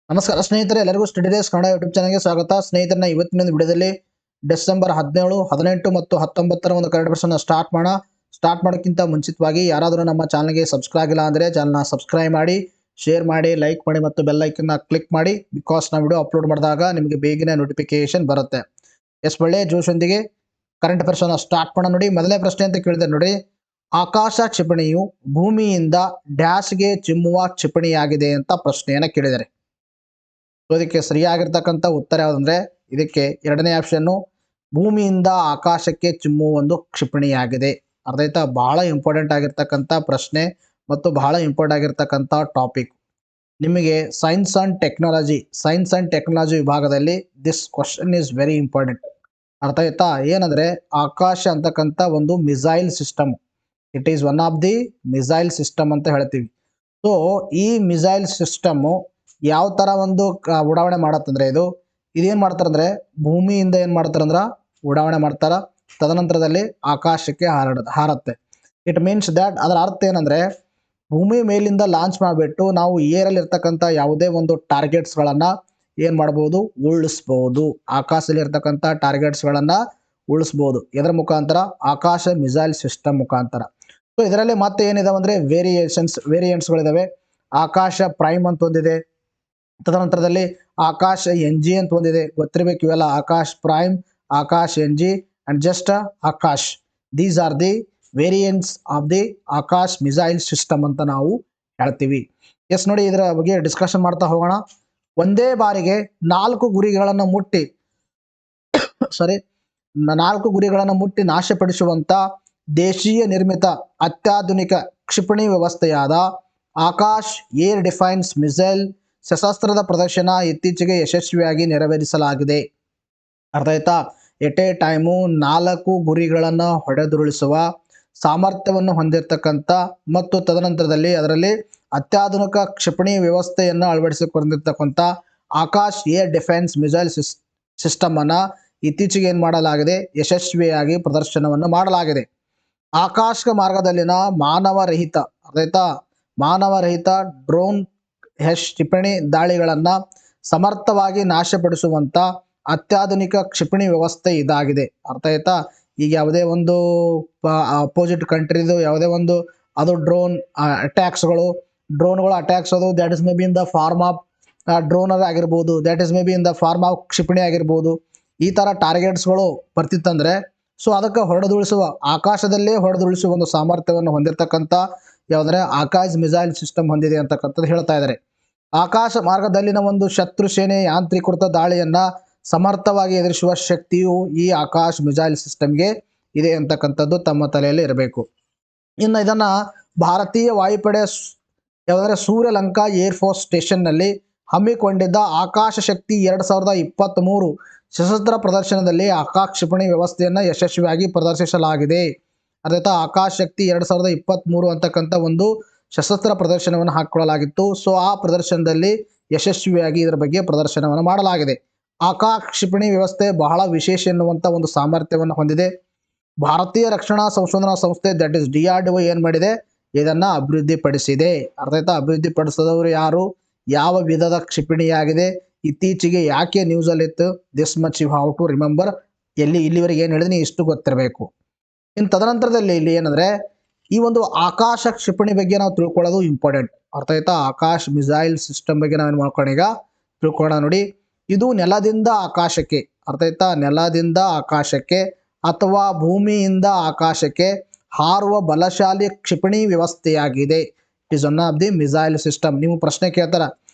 ನಮಸ್ಕಾರ ಸ್ನೇಹಿತರೆ, ಎಲ್ಲರಿಗೂ ಸ್ಟಡಿ ಡೇಸ್ ಕನ್ನಡ ಯೂಟ್ಯೂಬ್ ಚಾನಲ್ಗೆ ಸ್ವಾಗತ. ಸ್ನೇಹಿತರನ್ನ ಇವತ್ತಿನ ವಿಡಿಯೋದಲ್ಲಿ ಡಿಸೆಂಬರ್ 17, 18 ಮತ್ತು 19ರ ಒಂದು ಕರೆಂಟ್ ಅಫೇರ್ಸ್ ಸ್ಟಾರ್ಟ್ ಮಾಡೋಕ್ಕಿಂತ ಮುಂಚಿತವಾಗಿ ಯಾರಾದರೂ ನಮ್ಮ ಚಾನಲ್ಗೆ ಸಬ್ಸ್ಕ್ರೈಬ್ ಆಗಿಲ್ಲ ಅಂದರೆ ಚಾನಲ್ನ ಸಬ್ಸ್ಕ್ರೈಬ್ ಮಾಡಿ, ಶೇರ್ ಮಾಡಿ, ಲೈಕ್ ಮಾಡಿ ಮತ್ತು ಬೆಲ್ ಐಕನ್ನ ಕ್ಲಿಕ್ ಮಾಡಿ. ಬಿಕಾಸ್ ನಾವು ವಿಡಿಯೋ ಅಪ್ಲೋಡ್ ಮಾಡಿದಾಗ ನಿಮಗೆ ಬೇಗನೆ ನೋಟಿಫಿಕೇಶನ್ ಬರುತ್ತೆ. ಒಳ್ಳೆಯ ಜೋಶೊಂದಿಗೆ ಕರೆಂಟ್ ಅಫೇರ್ಸ್ ಸ್ಟಾರ್ಟ್ ಮಾಡೋಣ. ನೋಡಿ, ಮೊದಲನೇ ಪ್ರಶ್ನೆ ಅಂತ ಕೇಳಿದೆ ನೋಡಿ, ಆಕಾಶ ಕ್ಷಿಪಣಿಯು ಭೂಮಿಯಿಂದ ಡ್ಯಾಶ್ಗೆ ಚಿಮ್ಮುವ ಕ್ಷಿಪಣಿಯಾಗಿದೆ ಅಂತ ಪ್ರಶ್ನೆಯನ್ನು ಕೇಳಿದ್ದಾರೆ. ಇದಕ್ಕೆ ಸರಿಯಾಗಿರ್ತಕ್ಕಂಥ ಉತ್ತರ ಯಾವುದಂದ್ರೆ ಇದಕ್ಕೆ ಎರಡನೇ ಆಪ್ಷನ್ನು, ಭೂಮಿಯಿಂದ ಆಕಾಶಕ್ಕೆ ಚಿಮ್ಮುವ ಒಂದು ಕ್ಷಿಪಣಿಯಾಗಿದೆ. ಅರ್ಥ ಆಯ್ತಾ? ಬಹಳ ಇಂಪಾರ್ಟೆಂಟ್ ಆಗಿರ್ತಕ್ಕಂಥ ಪ್ರಶ್ನೆ ಮತ್ತು ಬಹಳ ಇಂಪಾರ್ಟೆಂಟ್ ಆಗಿರ್ತಕ್ಕಂಥ ಟಾಪಿಕ್. ನಿಮಗೆ ಸೈನ್ಸ್ ಅಂಡ್ ಟೆಕ್ನಾಲಜಿ ವಿಭಾಗದಲ್ಲಿ this question is very important. ಅರ್ಥ ಆಯ್ತಾ? ಏನಂದ್ರೆ ಆಕಾಶ ಅಂತಕ್ಕಂಥ ಒಂದು missile system. It is one of the missile system ಅಂತ ಹೇಳ್ತೀವಿ. ಸೊ ಈ ಮಿಸೈಲ್ ಸಿಸ್ಟಮ್ಮು ಯಾವ ಥರ ಒಂದು ಉಡಾವಣೆ ಮಾಡತ್ತಂದ್ರೆ ಇದೇನು ಮಾಡ್ತಾರಂದ್ರೆ ಭೂಮಿಯಿಂದ ಏನು ಮಾಡ್ತಾರಂದ್ರೆ ಉಡಾವಣೆ ಮಾಡ್ತಾರ, ತದನಂತರದಲ್ಲಿ ಆಕಾಶಕ್ಕೆ ಹಾರತ್ತೆ. ಇಟ್ ಮೀನ್ಸ್ ದ್ಯಾಟ್ ಅದರ ಅರ್ಥ ಏನಂದ್ರೆ ಭೂಮಿ ಮೇಲಿಂದ ಲಾಂಚ್ ಮಾಡಿಬಿಟ್ಟು ನಾವು ಏರಲ್ಲಿ ಇರ್ತಕ್ಕಂಥ ಯಾವುದೇ ಒಂದು ಟಾರ್ಗೆಟ್ಸ್ಗಳನ್ನು ಏನು ಮಾಡ್ಬೋದು, ಉಳಿಸ್ಬೋದು. ಆಕಾಶದಲ್ಲಿ ಇರ್ತಕ್ಕಂಥ ಟಾರ್ಗೆಟ್ಸ್ಗಳನ್ನು ಉಳಿಸ್ಬೋದು. ಇದರ ಮುಖಾಂತರ ಆಕಾಶ ಮಿಸೈಲ್ ಸಿಸ್ಟಮ್ ಮುಖಾಂತರ. ಸೊ ಇದರಲ್ಲಿ ಮತ್ತೆ ಏನಿದಾವೆ ಅಂದರೆ ವೇರಿಯಂಟ್ಸ್ಗಳಿದಾವೆ. ಆಕಾಶ ಪ್ರೈಮ್ ಅಂತ ಒಂದಿದೆ, ತದನಂತರದಲ್ಲಿ ಆಕಾಶ NG ಅಂತ ಒಂದಿದೆ. ಗೊತ್ತಿರಬೇಕು ಇವೆಲ್ಲ, Akash prime, Akash NG and just Akash. These are the variants of the Akash missile system ಅಂತ ನಾವು ಹೇಳ್ತೀವಿ. ನೋಡಿ, ಇದರ ಬಗ್ಗೆ ಡಿಸ್ಕಷನ್ ಮಾಡ್ತಾ ಹೋಗೋಣ. ಒಂದೇ ಬಾರಿಗೆ 4 ಗುರಿಗಳನ್ನು ಮುಟ್ಟಿ ನಾಶಪಡಿಸುವಂತ ದೇಶೀಯ ನಿರ್ಮಿತ ಅತ್ಯಾಧುನಿಕ ಕ್ಷಿಪಣಿ ವ್ಯವಸ್ಥೆಯಾದ ಆಕಾಶ್ ಏರ್ ಡಿಫೆನ್ಸ್ ಮಿಸೈಲ್ ಸಶಸ್ತ್ರದ ಪ್ರದರ್ಶನ ಇತ್ತೀಚೆಗೆ ಯಶಸ್ವಿಯಾಗಿ ನೆರವೇರಿಸಲಾಗಿದೆ. ಅರ್ಥ ಆಯ್ತಾ? ಎಟ್ ಎ ಟೈಮು 4 ಗುರಿಗಳನ್ನು ಹೊಡೆದುರುಳಿಸುವ ಸಾಮರ್ಥ್ಯವನ್ನು ಹೊಂದಿರತಕ್ಕಂಥ ಮತ್ತು ತದನಂತರದಲ್ಲಿ ಅದರಲ್ಲಿ ಅತ್ಯಾಧುನಿಕ ಕ್ಷಿಪಣಿ ವ್ಯವಸ್ಥೆಯನ್ನು ಅಳವಡಿಸಿಕೊಂಡಿರ್ತಕ್ಕಂಥ Akash air defence missile system ಅನ್ನ ಇತ್ತೀಚೆಗೆ ಏನು ಮಾಡಲಾಗಿದೆ, ಯಶಸ್ವಿಯಾಗಿ ಪ್ರದರ್ಶನವನ್ನು ಮಾಡಲಾಗಿದೆ. ಆಕಾಶ ಮಾರ್ಗದಲ್ಲಿನ ಮಾನವರಹಿತ ಡ್ರೋನ್ ಕ್ಷಿಪಣಿ ದಾಳಿಗಳನ್ನು ಸಮರ್ಥವಾಗಿ ನಾಶಪಡಿಸುವಂತ ಅತ್ಯಾಧುನಿಕ ಕ್ಷಿಪಣಿ ವ್ಯವಸ್ಥೆ ಇದಾಗಿದೆ. ಅರ್ಥ ಆಯ್ತಾ? ಈಗ ಯಾವುದೇ ಒಂದು ಅಪೋಸಿಟ್ ಕಂಟ್ರಿದು ಯಾವುದೇ ಒಂದು ಅದು ಡ್ರೋನ್ಗಳು ಅಟ್ಯಾಕ್ಸ್ ಅದು that is may be in the form of ಡ್ರೋನರ್ ಆಗಿರ್ಬೋದು, that is may be in the form of ಕ್ಷಿಪಣಿ ಆಗಿರ್ಬೋದು. ಈ ಥರ ಟಾರ್ಗೆಟ್ಸ್ಗಳು ಬರ್ತಿತ್ತಂದ್ರೆ ಸೊ ಅದಕ್ಕೆ ಆಕಾಶದಲ್ಲೇ ಹೊಡೆದುರುಳಿಸುವ ಒಂದು ಸಾಮರ್ಥ್ಯವನ್ನು ಹೊಂದಿರತಕ್ಕಂಥ ಯಾವುದಂದ್ರೆ ಆಕಾಶ್ ಮಿಸೈಲ್ ಸಿಸ್ಟಮ್ ಹೊಂದಿದೆ ಅಂತಕ್ಕಂಥದ್ದು ಹೇಳ್ತಾ ಇದ್ದಾರೆ. ಆಕಾಶ ಮಾರ್ಗದಲ್ಲಿನ ಒಂದು ಶತ್ರು ಸೇನೆ ಯಾಂತ್ರೀಕೃತ ದಾಳಿಯನ್ನ ಸಮರ್ಥವಾಗಿ ಎದುರಿಸುವ ಶಕ್ತಿಯು ಈ ಆಕಾಶ್ ಮಿಸೈಲ್ ಸಿಸ್ಟಮ್ಗೆ ಇದೆ ಅಂತಕ್ಕಂಥದ್ದು ತಮ್ಮ ತಲೆಯಲ್ಲಿ ಇರಬೇಕು. ಇನ್ನು ಇದನ್ನ ಭಾರತೀಯ ವಾಯುಪಡೆ ಯಾವುದಂದ್ರೆ ಸೂರ್ಯಲಂಕಾ ಏರ್ಫೋರ್ಸ್ ಸ್ಟೇಷನ್ನಲ್ಲಿ ಹಮ್ಮಿಕೊಂಡಿದ್ದ ಆಕಾಶ ಶಕ್ತಿ 2023 ಸಶಸ್ತ್ರ ಪ್ರದರ್ಶನದಲ್ಲಿ ಆಕಾಶ ಕ್ಷಿಪಣಿ ವ್ಯವಸ್ಥೆಯನ್ನು ಯಶಸ್ವಿಯಾಗಿ ಪ್ರದರ್ಶಿಸಲಾಗಿದೆ. ಅರ್ಥಾತ್ ಆಕಾಶ ಶಕ್ತಿ 2023 ಅಂತಕ್ಕಂಥ ಒಂದು ಸಶಸ್ತ್ರ ಪ್ರದರ್ಶನವನ್ನು ಹಾಕಿಕೊಳ್ಳಲಾಗಿತ್ತು. ಸೊ ಆ ಪ್ರದರ್ಶನದಲ್ಲಿ ಯಶಸ್ವಿಯಾಗಿ ಇದರ ಬಗ್ಗೆ ಪ್ರದರ್ಶನವನ್ನು ಮಾಡಲಾಗಿದೆ. ಆಕಾಶ ಕ್ಷಿಪಣಿ ವ್ಯವಸ್ಥೆ ಬಹಳ ವಿಶೇಷ ಎನ್ನುವಂಥ ಒಂದು ಸಾಮರ್ಥ್ಯವನ್ನು ಹೊಂದಿದೆ. ಭಾರತೀಯ ರಕ್ಷಣಾ ಸಂಶೋಧನಾ ಸಂಸ್ಥೆ ದಟ್ ಇಸ್ DRDO ಏನು ಮಾಡಿದೆ, ಇದನ್ನು ಅಭಿವೃದ್ಧಿಪಡಿಸಿದೆ. ಅರ್ಥಾತ್ ಅಭಿವೃದ್ಧಿಪಡಿಸಿದವರು ಯಾರು, ಯಾವ ವಿಧದ ಕ್ಷಿಪಣಿಯಾಗಿದೆ, ಇತ್ತೀಚೆಗೆ ಯಾಕೆ ನ್ಯೂಸಲ್ಲಿ ಇತ್ತು, this much you have to remember. ಇಲ್ಲಿವರೆಗೆ ಏನು ಹೇಳಿದ್ರೆ ಇಷ್ಟು ಗೊತ್ತಿರಬೇಕು. ಇನ್ನು ತದನಂತರದಲ್ಲಿ ಇಲ್ಲಿ ಏನಂದ್ರೆ ಈ ಒಂದು ಆಕಾಶ ಕ್ಷಿಪಣಿ ಬಗ್ಗೆ ನಾವು ತಿಳ್ಕೊಳ್ಳೋದು ಇಂಪಾರ್ಟೆಂಟ್. ಅರ್ಥ ಆಯ್ತಾ? ಆಕಾಶ್ ಮಿಸೈಲ್ ಸಿಸ್ಟಮ್ ಬಗ್ಗೆ ನಾವೇನು ಮಾಡ್ಕೊಂಡು ಈಗ ತಿಳ್ಕೊಳ್ಳೋಣ. ನೋಡಿ, ಇದು ನೆಲದಿಂದ ಆಕಾಶಕ್ಕೆ, ಅರ್ಥ ಆಯ್ತಾ, ನೆಲದಿಂದ ಆಕಾಶಕ್ಕೆ ಅಥವಾ ಭೂಮಿಯಿಂದ ಆಕಾಶಕ್ಕೆ ಹಾರುವ ಬಲಶಾಲಿ ಕ್ಷಿಪಣಿ ವ್ಯವಸ್ಥೆಯಾಗಿದೆ. It is one of the missile system. ನೀವು ಪ್ರಶ್ನೆ ಕೇಳ್ತಾರ,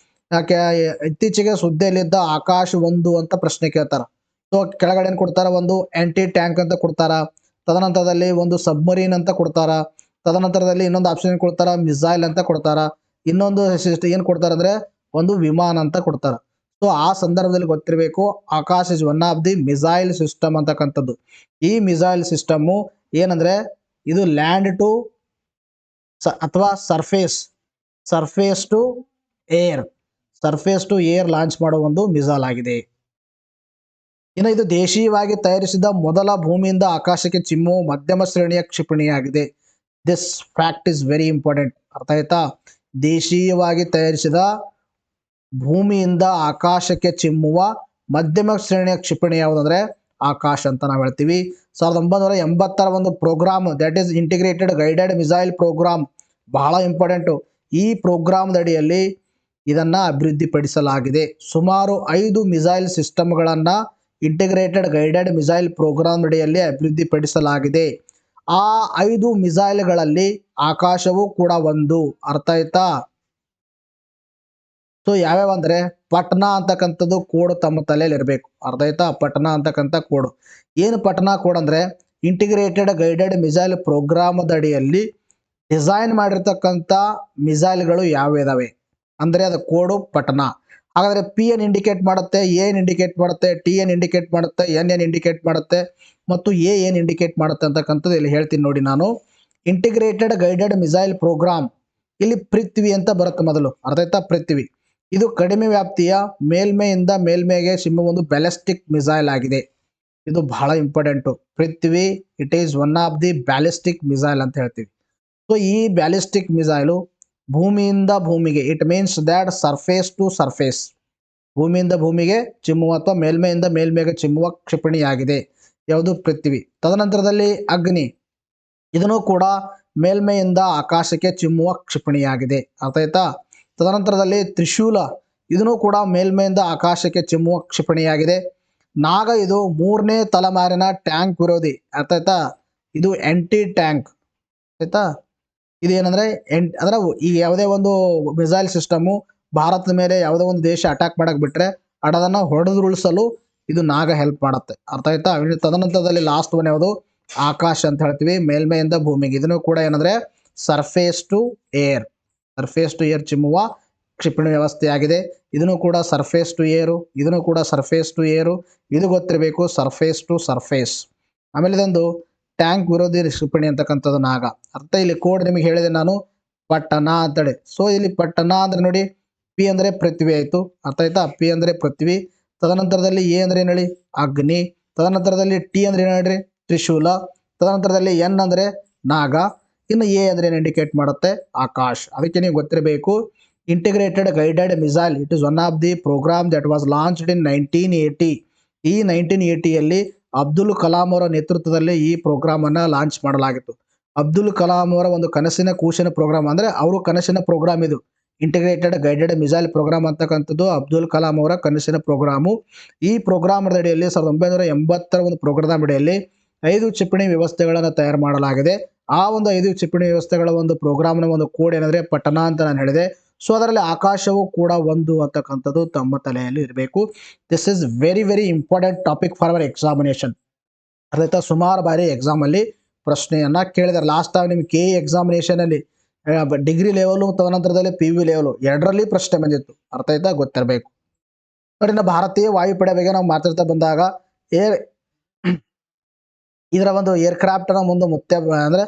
ಯಾಕೆ ಇತ್ತೀಚೆಗೆ ಸುದ್ದಿಯಲ್ಲಿದ್ದ ಆಕಾಶ್ 1 ಅಂತ ಪ್ರಶ್ನೆ ಕೇಳ್ತಾರ. ಸೊ ಕೆಳಗಡೆ ಏನು ಕೊಡ್ತಾರ, ಒಂದು ಆಂಟಿ ಟ್ಯಾಂಕ್ ಅಂತ ಕೊಡ್ತಾರ, ತದನಂತರದಲ್ಲಿ ಒಂದು ಸಬ್ಮರೀನ್ ಅಂತ ಕೊಡ್ತಾರ, ತದನಂತರದಲ್ಲಿ ಇನ್ನೊಂದು ಆಪ್ಷನ್ ಕೊಡ್ತಾರ ಮಿಸೈಲ್ ಅಂತ ಕೊಡ್ತಾರ, ಇನ್ನೊಂದು ಏನು ಕೊಡ್ತಾರ ಅಂದ್ರೆ ಒಂದು ವಿಮಾನ ಅಂತ ಕೊಡ್ತಾರ. ಸೊ ಆ ಸಂದರ್ಭದಲ್ಲಿ ಗೊತ್ತಿರಬೇಕು, Akash is one of the missile system ಅಂತಕ್ಕಂಥದ್ದು. ಈ ಮಿಸೈಲ್ ಸಿಸ್ಟಮ್ಮು ಏನಂದ್ರೆ ಇದು ಲ್ಯಾಂಡ್ ಟು ಅಥವಾ ಸರ್ಫೇಸ್ ಟು ಏರ್ ಲಾಂಚ್ ಮಾಡೋ ಒಂದು ಮಿಸೈಲ್ ಆಗಿದೆ. ಇನ್ನು ಇದು ದೇಶೀಯವಾಗಿ ತಯಾರಿಸಿದ ಮೊದಲ ಭೂಮಿಯಿಂದ ಆಕಾಶಕ್ಕೆ ಚಿಮ್ಮುವ ಮಧ್ಯಮ ಶ್ರೇಣಿಯ ಕ್ಷಿಪಣಿಯಾಗಿದೆ. This fact is very important. ಅರ್ಥ ಆಯ್ತಾ? ದೇಶೀಯವಾಗಿ ತಯಾರಿಸಿದ ಭೂಮಿಯಿಂದ ಆಕಾಶಕ್ಕೆ ಚಿಮ್ಮುವ ಮಧ್ಯಮ ಶ್ರೇಣಿಯ ಕ್ಷಿಪಣಿ ಯಾವುದಂದ್ರೆ ಆಕಾಶ್ ಅಂತ ನಾವು ಹೇಳ್ತೀವಿ. 1980ರ ಒಂದು programme that is integrated guided missile programme, ಬಹಳ ಇಂಪಾರ್ಟೆಂಟು. ಈ ಪ್ರೋಗ್ರಾಮ್ದ ಅಡಿಯಲ್ಲಿ ಇದನ್ನು ಅಭಿವೃದ್ಧಿಪಡಿಸಲಾಗಿದೆ. ಸುಮಾರು 5 ಮಿಸೈಲ್ ಸಿಸ್ಟಮ್ಗಳನ್ನು ಇಂಟಿಗ್ರೇಟೆಡ್ ಗೈಡೆಡ್ ಮಿಸೈಲ್ ಪ್ರೋಗ್ರಾಮ್ ಅಡಿಯಲ್ಲಿ ಅಭಿವೃದ್ಧಿಪಡಿಸಲಾಗಿದೆ. ಆ 5 ಮಿಸೈಲ್ಗಳಲ್ಲಿ ಆಕಾಶವೂ ಕೂಡ ಒಂದು. ಅರ್ಥ ಆಯ್ತಾ? ಸೊ ಯಾವ್ಯಾವ ಅಂದರೆ ಪಟ್ನಾ ಅಂತಕ್ಕಂಥದ್ದು ಕೋಡ್ ತಮ್ಮ ತಲೆಯಲ್ಲಿ ಇರಬೇಕು. ಅರ್ಥ ಆಯ್ತಾ? ಪಟ್ನಾ ಅಂತಕ್ಕಂಥ ಕೋಡು. ಏನು ಪಟ್ನಾ ಕೋಡ್ ಅಂದರೆ ಇಂಟಿಗ್ರೇಟೆಡ್ ಗೈಡೆಡ್ ಮಿಸೈಲ್ ಪ್ರೋಗ್ರಾಮದ ಅಡಿಯಲ್ಲಿ ಡಿಸೈನ್ ಮಾಡಿರ್ತಕ್ಕಂಥ ಮಿಸೈಲ್ಗಳು ಯಾವ್ಯಾವೆ ಅಂದರೆ ಅದು ಕೋಡು ಪಟ್ನಾ. ಹಾಗಾದರೆ ಪಿ ಎನ್ ಇಂಡಿಕೇಟ್ ಮಾಡುತ್ತೆ, ಎನ್ ಇಂಡಿಕೇಟ್ ಮಾಡುತ್ತೆ, ಟಿ ಎನ್ ಇಂಡಿಕೇಟ್ ಮಾಡುತ್ತೆ, ಎನ್ ಇಂಡಿಕೇಟ್ ಮಾಡುತ್ತೆ ಮತ್ತು ಏನ್ ಇಂಡಿಕೇಟ್ ಮಾಡುತ್ತೆ ಅಂತಕ್ಕಂಥದ್ದು ಇಲ್ಲಿ ಹೇಳ್ತೀನಿ ನೋಡಿ ನಾನು. ಇಂಟಿಗ್ರೇಟೆಡ್ ಗೈಡೆಡ್ ಮಿಸೈಲ್ ಪ್ರೋಗ್ರಾಮ್, ಇಲ್ಲಿ ಪೃಥ್ವಿ ಅಂತ ಬರುತ್ತೆ ಮೊದಲು. ಅರ್ಥ ಆಯ್ತಾ? ಪೃಥ್ವಿ ಇದು ಕಡಿಮೆ ವ್ಯಾಪ್ತಿಯ ಮೇಲ್ಮೈಯಿಂದ ಮೇಲ್ಮೈಗೆ ಸಿಮ್ಮುವ ಒಂದು ಬ್ಯಾಲಿಸ್ಟಿಕ್ ಮಿಸೈಲ್ ಆಗಿದೆ. ಇದು ಬಹಳ important. Prithvi it is one of the ballistic missile ಅಂತ ಹೇಳ್ತೀವಿ. ಸೊ ಈ ಬ್ಯಾಲಿಸ್ಟಿಕ್ ಮಿಸೈಲು ಭೂಮಿಯಿಂದ ಭೂಮಿಗೆ, it means that surface to surface, ಭೂಮಿಯಿಂದ ಭೂಮಿಗೆ ಚಿಮ್ಮುವ ಅಥವಾ ಮೇಲ್ಮೈಯಿಂದ ಮೇಲ್ಮೈಗೆ ಚಿಮ್ಮುವ ಕ್ಷಿಪಣಿಯಾಗಿದೆ ಯಾವುದು? ಪೃಥ್ವಿ. ತದನಂತರದಲ್ಲಿ ಅಗ್ನಿ, ಇದನ್ನು ಕೂಡ ಮೇಲ್ಮೈಯಿಂದ ಆಕಾಶಕ್ಕೆ ಚಿಮ್ಮುವ ಕ್ಷಿಪಣಿಯಾಗಿದೆ. ಅರ್ಥ ಆಯ್ತಾ? ತದನಂತರದಲ್ಲಿ ತ್ರಿಶೂಲ, ಇದನ್ನು ಕೂಡ ಮೇಲ್ಮೈಯಿಂದ ಆಕಾಶಕ್ಕೆ ಚಿಮ್ಮುವ ಕ್ಷಿಪಣಿಯಾಗಿದೆ. ನಾಗ, ಇದು 3ನೇ ತಲೆಮಾರಿನ ಟ್ಯಾಂಕ್ ವಿರೋಧಿ. ಅರ್ಥ ಆಯ್ತಾ? ಇದು ಆಂಟಿ ಟ್ಯಾಂಕ್. ಆಯ್ತಾ? ಇದೇನಂದ್ರೆ ಅಂದ್ರೆ ಈ ಯಾವುದೇ ಒಂದು ಮಿಸೈಲ್ ಸಿಸ್ಟಮು ಭಾರತದ ಮೇಲೆ ಯಾವುದೇ ಒಂದು ದೇಶ ಅಟ್ಯಾಕ್ ಮಾಡಕ್ ಬಿಟ್ರೆ ಅದನ್ನು ಹೊಡೆದುರುಳಿಸಲು ಇದು ನಾಗ ಹೆಲ್ಪ್ ಮಾಡುತ್ತೆ. ಅರ್ಥ ಆಯ್ತಾ? ತದನಂತರದಲ್ಲಿ ಲಾಸ್ಟ್ ಒನ್ ಯಾವುದು? ಆಕಾಶ ಅಂತ ಹೇಳ್ತೀವಿ, ಮೇಲ್ಮೈಯಿಂದ ಭೂಮಿಗೆ. ಇದನ್ನು ಕೂಡ ಏನಂದ್ರೆ surface to air, surface to air ಚಿಮ್ಮುವ ಕ್ಷಿಪಣಿ ವ್ಯವಸ್ಥೆಯಾಗಿದೆ. ಇದನ್ನು ಕೂಡ ಸರ್ಫೇಸ್ ಟು ಏರು, ಇದನ್ನು ಕೂಡ ಸರ್ಫೇಸ್ ಟು ಏರು, ಇದು ಗೊತ್ತಿರಬೇಕು, ಸರ್ಫೇಸ್ ಟು ಸರ್ಫೇಸ್. ಆಮೇಲೆ ಇದೊಂದು ಟ್ಯಾಂಕ್ ವಿರೋಧಿ ಕ್ಷಿಪಣಿ ಅಂತಕ್ಕಂಥದ್ದು ನಾಗ. ಅರ್ಥ? ಇಲ್ಲಿ ಕೋಡ್ ನಿಮಗೆ ಹೇಳಿದೆ ನಾನು, ಪಟ್ಟಣ ಅಂತೇಳಿ. ಸೊ ಇಲ್ಲಿ ಪಟ್ಟಣ ಅಂದ್ರೆ ನೋಡಿ, ಪಿ ಅಂದರೆ ಪೃಥ್ವಿ ಆಯಿತು. ಅರ್ಥ ಆಯ್ತಾ? ಪಿ ಅಂದರೆ ಪೃಥ್ವಿ. ತದನಂತರದಲ್ಲಿ ಎ ಅಂದ್ರೆ ಏನು ಹೇಳಿ? ಅಗ್ನಿ. ತದನಂತರದಲ್ಲಿ ಟಿ ಅಂದ್ರೆ ಏನು ಹೇಳ್ರಿ? ತ್ರಿಶೂಲ. ತದನಂತರದಲ್ಲಿ ಎನ್ ಅಂದರೆ ನಾಗ. ಇನ್ನು ಎ ಅಂದ್ರೆ ಏನು ಇಂಡಿಕೇಟ್ ಮಾಡುತ್ತೆ? ಆಕಾಶ್. ಅದಕ್ಕೆ ನೀವು ಗೊತ್ತಿರಬೇಕು, integrated guided missile it is one of the programme that was launched in 1980. ಈ 1980ಯಲ್ಲಿ ಅಬ್ದುಲ್ ಕಲಾಂ ಅವರ ನೇತೃತ್ವದಲ್ಲಿ ಈ ಪ್ರೋಗ್ರಾಮ್ ಅನ್ನ ಲಾಂಚ್ ಮಾಡಲಾಗಿತ್ತು. ಅಬ್ದುಲ್ ಕಲಾಂ ಅವರ ಒಂದು ಕನಸಿನ ಕೂಸಿನ ಪ್ರೋಗ್ರಾಮ್, ಅಂದ್ರೆ ಅವರು ಕನಸಿನ ಪ್ರೋಗ್ರಾಮ್ ಇದು. ಇಂಟಿಗ್ರೇಟೆಡ್ ಗೈಡೆಡ್ ಮಿಸೈಲ್ ಪ್ರೋಗ್ರಾಮ್ ಅಂತಕ್ಕಂಥದ್ದು ಅಬ್ದುಲ್ ಕಲಾಂ ಅವರ ಕನಸಿನ ಪ್ರೋಗ್ರಾಮು. ಈ ಪ್ರೋಗ್ರಾಮ್ ಅಡಿಯಲ್ಲಿ 1980ರ ಒಂದು ಪ್ರೋಗ್ರಾಮ್ ಅಡಿಯಲ್ಲಿ 5 ಕ್ಷಿಪಣಿ ವ್ಯವಸ್ಥೆಗಳನ್ನು ತಯಾರು ಮಾಡಲಾಗಿದೆ. ಆ ಒಂದು 5 ಕ್ಷಿಪಣಿ ವ್ಯವಸ್ಥೆಗಳ ಒಂದು ಪ್ರೋಗ್ರಾಮ್ನ ಒಂದು ಕೋಡ್ ಏನಂದ್ರೆ ಪಟನಾ ಅಂತ ನಾನು ಹೇಳಿದೆ. ಸೊ ಅದರಲ್ಲಿ ಆಕಾಶವು ಕೂಡ ಒಂದು ಅಂತಕ್ಕಂಥದ್ದು ತಮ್ಮ ತಲೆಯಲ್ಲಿ ಇರಬೇಕು. This is very very important topic for our examination. ಅರ್ಥ ಸುಮಾರು ಬಾರಿ ಎಕ್ಸಾಮಲ್ಲಿ ಪ್ರಶ್ನೆಯನ್ನ ಕೇಳಿದ್ದಾರೆ. ಲಾಸ್ಟ್ ಟೈಮ್ ನಿಮ್ಗೆ ಕೆ ಎಕ್ಸಾಮಿನೇಷನಲ್ಲಿ ಡಿಗ್ರಿ ಲೆವೆಲು ತದನಂತರದಲ್ಲಿ PU ಲೆವೆಲು ಎರಡರಲ್ಲಿ ಪ್ರಶ್ನೆ ಬಂದಿತ್ತು. ಅರ್ಥ ಆಯ್ತಾ? ಗೊತ್ತಿರಬೇಕು ನೋಡಿ. ನಾವು ಭಾರತೀಯ ವಾಯುಪಡೆ ಬಗ್ಗೆ ನಾವು ಮಾತಾಡ್ತಾ ಬಂದಾಗ ಇದರ ಒಂದು ಏರ್ಕ್ರಾಫ್ಟ್ನ ಒಂದು ಅಂದ್ರೆ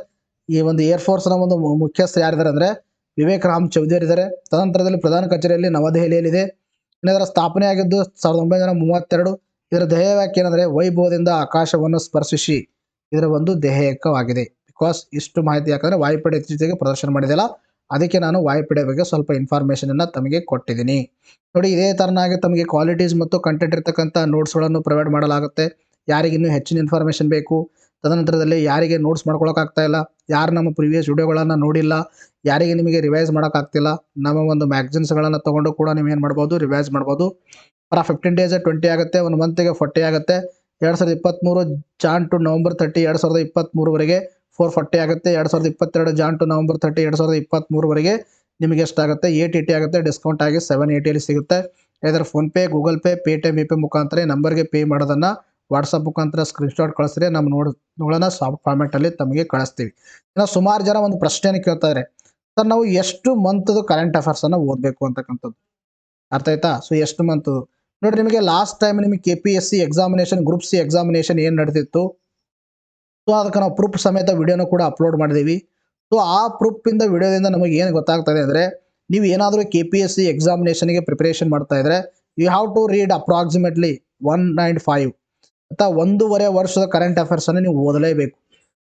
ಈ ಒಂದು ಏರ್ಫೋರ್ಸ್ನ ಒಂದು ಮುಖ್ಯಸ್ಥರು ಯಾರಿದ್ದಾರೆ ಅಂದರೆ ವಿವೇಕ್ ರಾಮ್ ಚೌಧರಿ ಇದ್ದಾರೆ. ತದನಂತರದಲ್ಲಿ ಪ್ರಧಾನ ಕಚೇರಿಯಲ್ಲಿ ನವದೆಹಲಿಯಲ್ಲಿದೆ. ಇದರ ಸ್ಥಾಪನೆ ಆಗಿದ್ದು 1932. ಇದರ ಧ್ಯೇಯ ವಾಕ್ಯ ಏನಂದರೆ ವೈಭವದಿಂದ ಆಕಾಶವನ್ನು ಸ್ಪರ್ಶಿಸಿ, ಇದರ ಒಂದು ಧ್ಯೇಯಕವಾಗಿದೆ. ಬಿಕಾಸ್ ಇಷ್ಟು ಮಾಹಿತಿ ಯಾಕಂದರೆ ವಾಯುಪಡೆ ಇತ್ತೀಚೆಗೆ ಪ್ರದರ್ಶನ ಮಾಡಿದೆಲ್ಲ, ಅದಕ್ಕೆ ನಾನು ವಾಯುಪಡೆ ಬಗ್ಗೆ ಸ್ವಲ್ಪ ಇನ್ಫಾರ್ಮೇಷನನ್ನು ತಮಗೆ ಕೊಟ್ಟಿದ್ದೀನಿ ನೋಡಿ. ಇದೇ ಥರನಾಗಿ ತಮಗೆ ಕ್ವಾಲಿಟೀಸ್ ಮತ್ತು ಕಂಟೆಂಟ್ ಇರ್ತಕ್ಕಂಥ ನೋಟ್ಸ್ಗಳನ್ನು ಪ್ರೊವೈಡ್ ಮಾಡಲಾಗುತ್ತೆ. ಯಾರಿಗಿನ್ನೂ ಹೆಚ್ಚಿನ ಇನ್ಫಾರ್ಮೇಷನ್ ಬೇಕು, ತದನಂತರದಲ್ಲಿ ಯಾರಿಗೆ ನೋಟ್ಸ್ ಮಾಡ್ಕೊಳಕ್ಕಾಗ್ತಾ ಇಲ್ಲ, ಯಾರು ನಮ್ಮ ಪ್ರಿವಿಯಸ್ ವಿಡಿಯೋಗಳನ್ನು ನೋಡಿಲ್ಲ, ಯಾರಿಗೆ ನಿಮಗೆ ರಿವೈಸ್ ಮಾಡೋಕ್ಕಾಗ್ತಿಲ್ಲ, ನಮ್ಮ ಒಂದು ಮ್ಯಾಗ್ಝಿನ್ಸ್ಗಳನ್ನು ತೊಗೊಂಡು ಕೂಡ ನೀವು ಏನು ಮಾಡ್ಬೋದು? ರಿವೈಸ್ ಮಾಡ್ಬೋದು. ಫಾರ್ 15 ಡೇಸ್ 20 ಆಗುತ್ತೆ, 1 ಮಂತ್ಗೆ 40 ಆಗುತ್ತೆ. 2023 ಜಾನ್ ಟು ನವಂಬರ್ 30 2023ವರೆಗೆ 440 ಆಗುತ್ತೆ. 2022 ಜಾನ್ ಟು ನವಂಬರ್ 30 2023ವರೆಗೆ ನಿಮಗೆ ಎಷ್ಟಾಗುತ್ತೆ? 880 ಆಗುತ್ತೆ. ಡಿಸ್ಕೌಂಟ್ ಆಗಿ 780 ಸಿಗುತ್ತೆ. ಇದರ ಫೋನ್ಪೇ, ಗೂಗಲ್ ಪೇ, ಪೇಟಿಎಮ್, ವಿಪೇ ಮುಖಾಂತರ ನಂಬರ್ಗೆ ಪೇ ಮಾಡೋದನ್ನು ವಾಟ್ಸಪ್ ಮುಖಾಂತರ ಸ್ಕ್ರೀನ್ಶಾಟ್ ಕಳಿಸ್ರಿ. ನಮ್ಮ ನೋಡೋಣ ಸಾಫ್ಟ್ ಫಾರ್ಮ್ಯಾಟಲ್ಲಿ ತಮಗೆ ಕಳಿಸ್ತೀವಿ. ಇನ್ನು ಸುಮಾರು ಜನ ಒಂದು ಪ್ರಶ್ನೆಯನ್ನು ಕೇಳ್ತಾರೆ, ಸರ್ ನಾವು ಎಷ್ಟು ಮಂತ್ದು ಕರೆಂಟ್ ಅಫೇರ್ಸನ್ನು ಓದಬೇಕು ಅಂತಕ್ಕಂಥದ್ದು. ಅರ್ಥ ಆಯ್ತಾ? ಸೊ ಎಷ್ಟು ಮಂತು ನೋಡಿ, ನಿಮಗೆ ಲಾಸ್ಟ್ ಟೈಮ್ ನಿಮಗೆ KPSC examination, group C examination ಏನು ನಡೆದಿತ್ತು, ಸೊ ಅದಕ್ಕೆ ನಾವು ಪ್ರೂಫ್ ಸಮೇತ ವಿಡಿಯೋನ ಕೂಡ ಅಪ್ಲೋಡ್ ಮಾಡಿದ್ದೀವಿ. ಸೊ ಆ ಪ್ರೂಫಿಂದ ವಿಡಿಯೋದಿಂದ ನಮಗೆ ಏನು ಗೊತ್ತಾಗ್ತದೆ ಅಂದರೆ, ನೀವು ಏನಾದರೂ KPSC ಎಕ್ಸಾಮಿನೇಷನ್ಗೆ ಪ್ರಿಪರೇಷನ್ ಮಾಡ್ತಾ ಇದ್ರೆ you have to read approximately 195 ಅಥವಾ 1.5 ವರ್ಷದ ಕರೆಂಟ್ ಅಫೇರ್ಸನ್ನು ನೀವು ಓದಲೇಬೇಕು.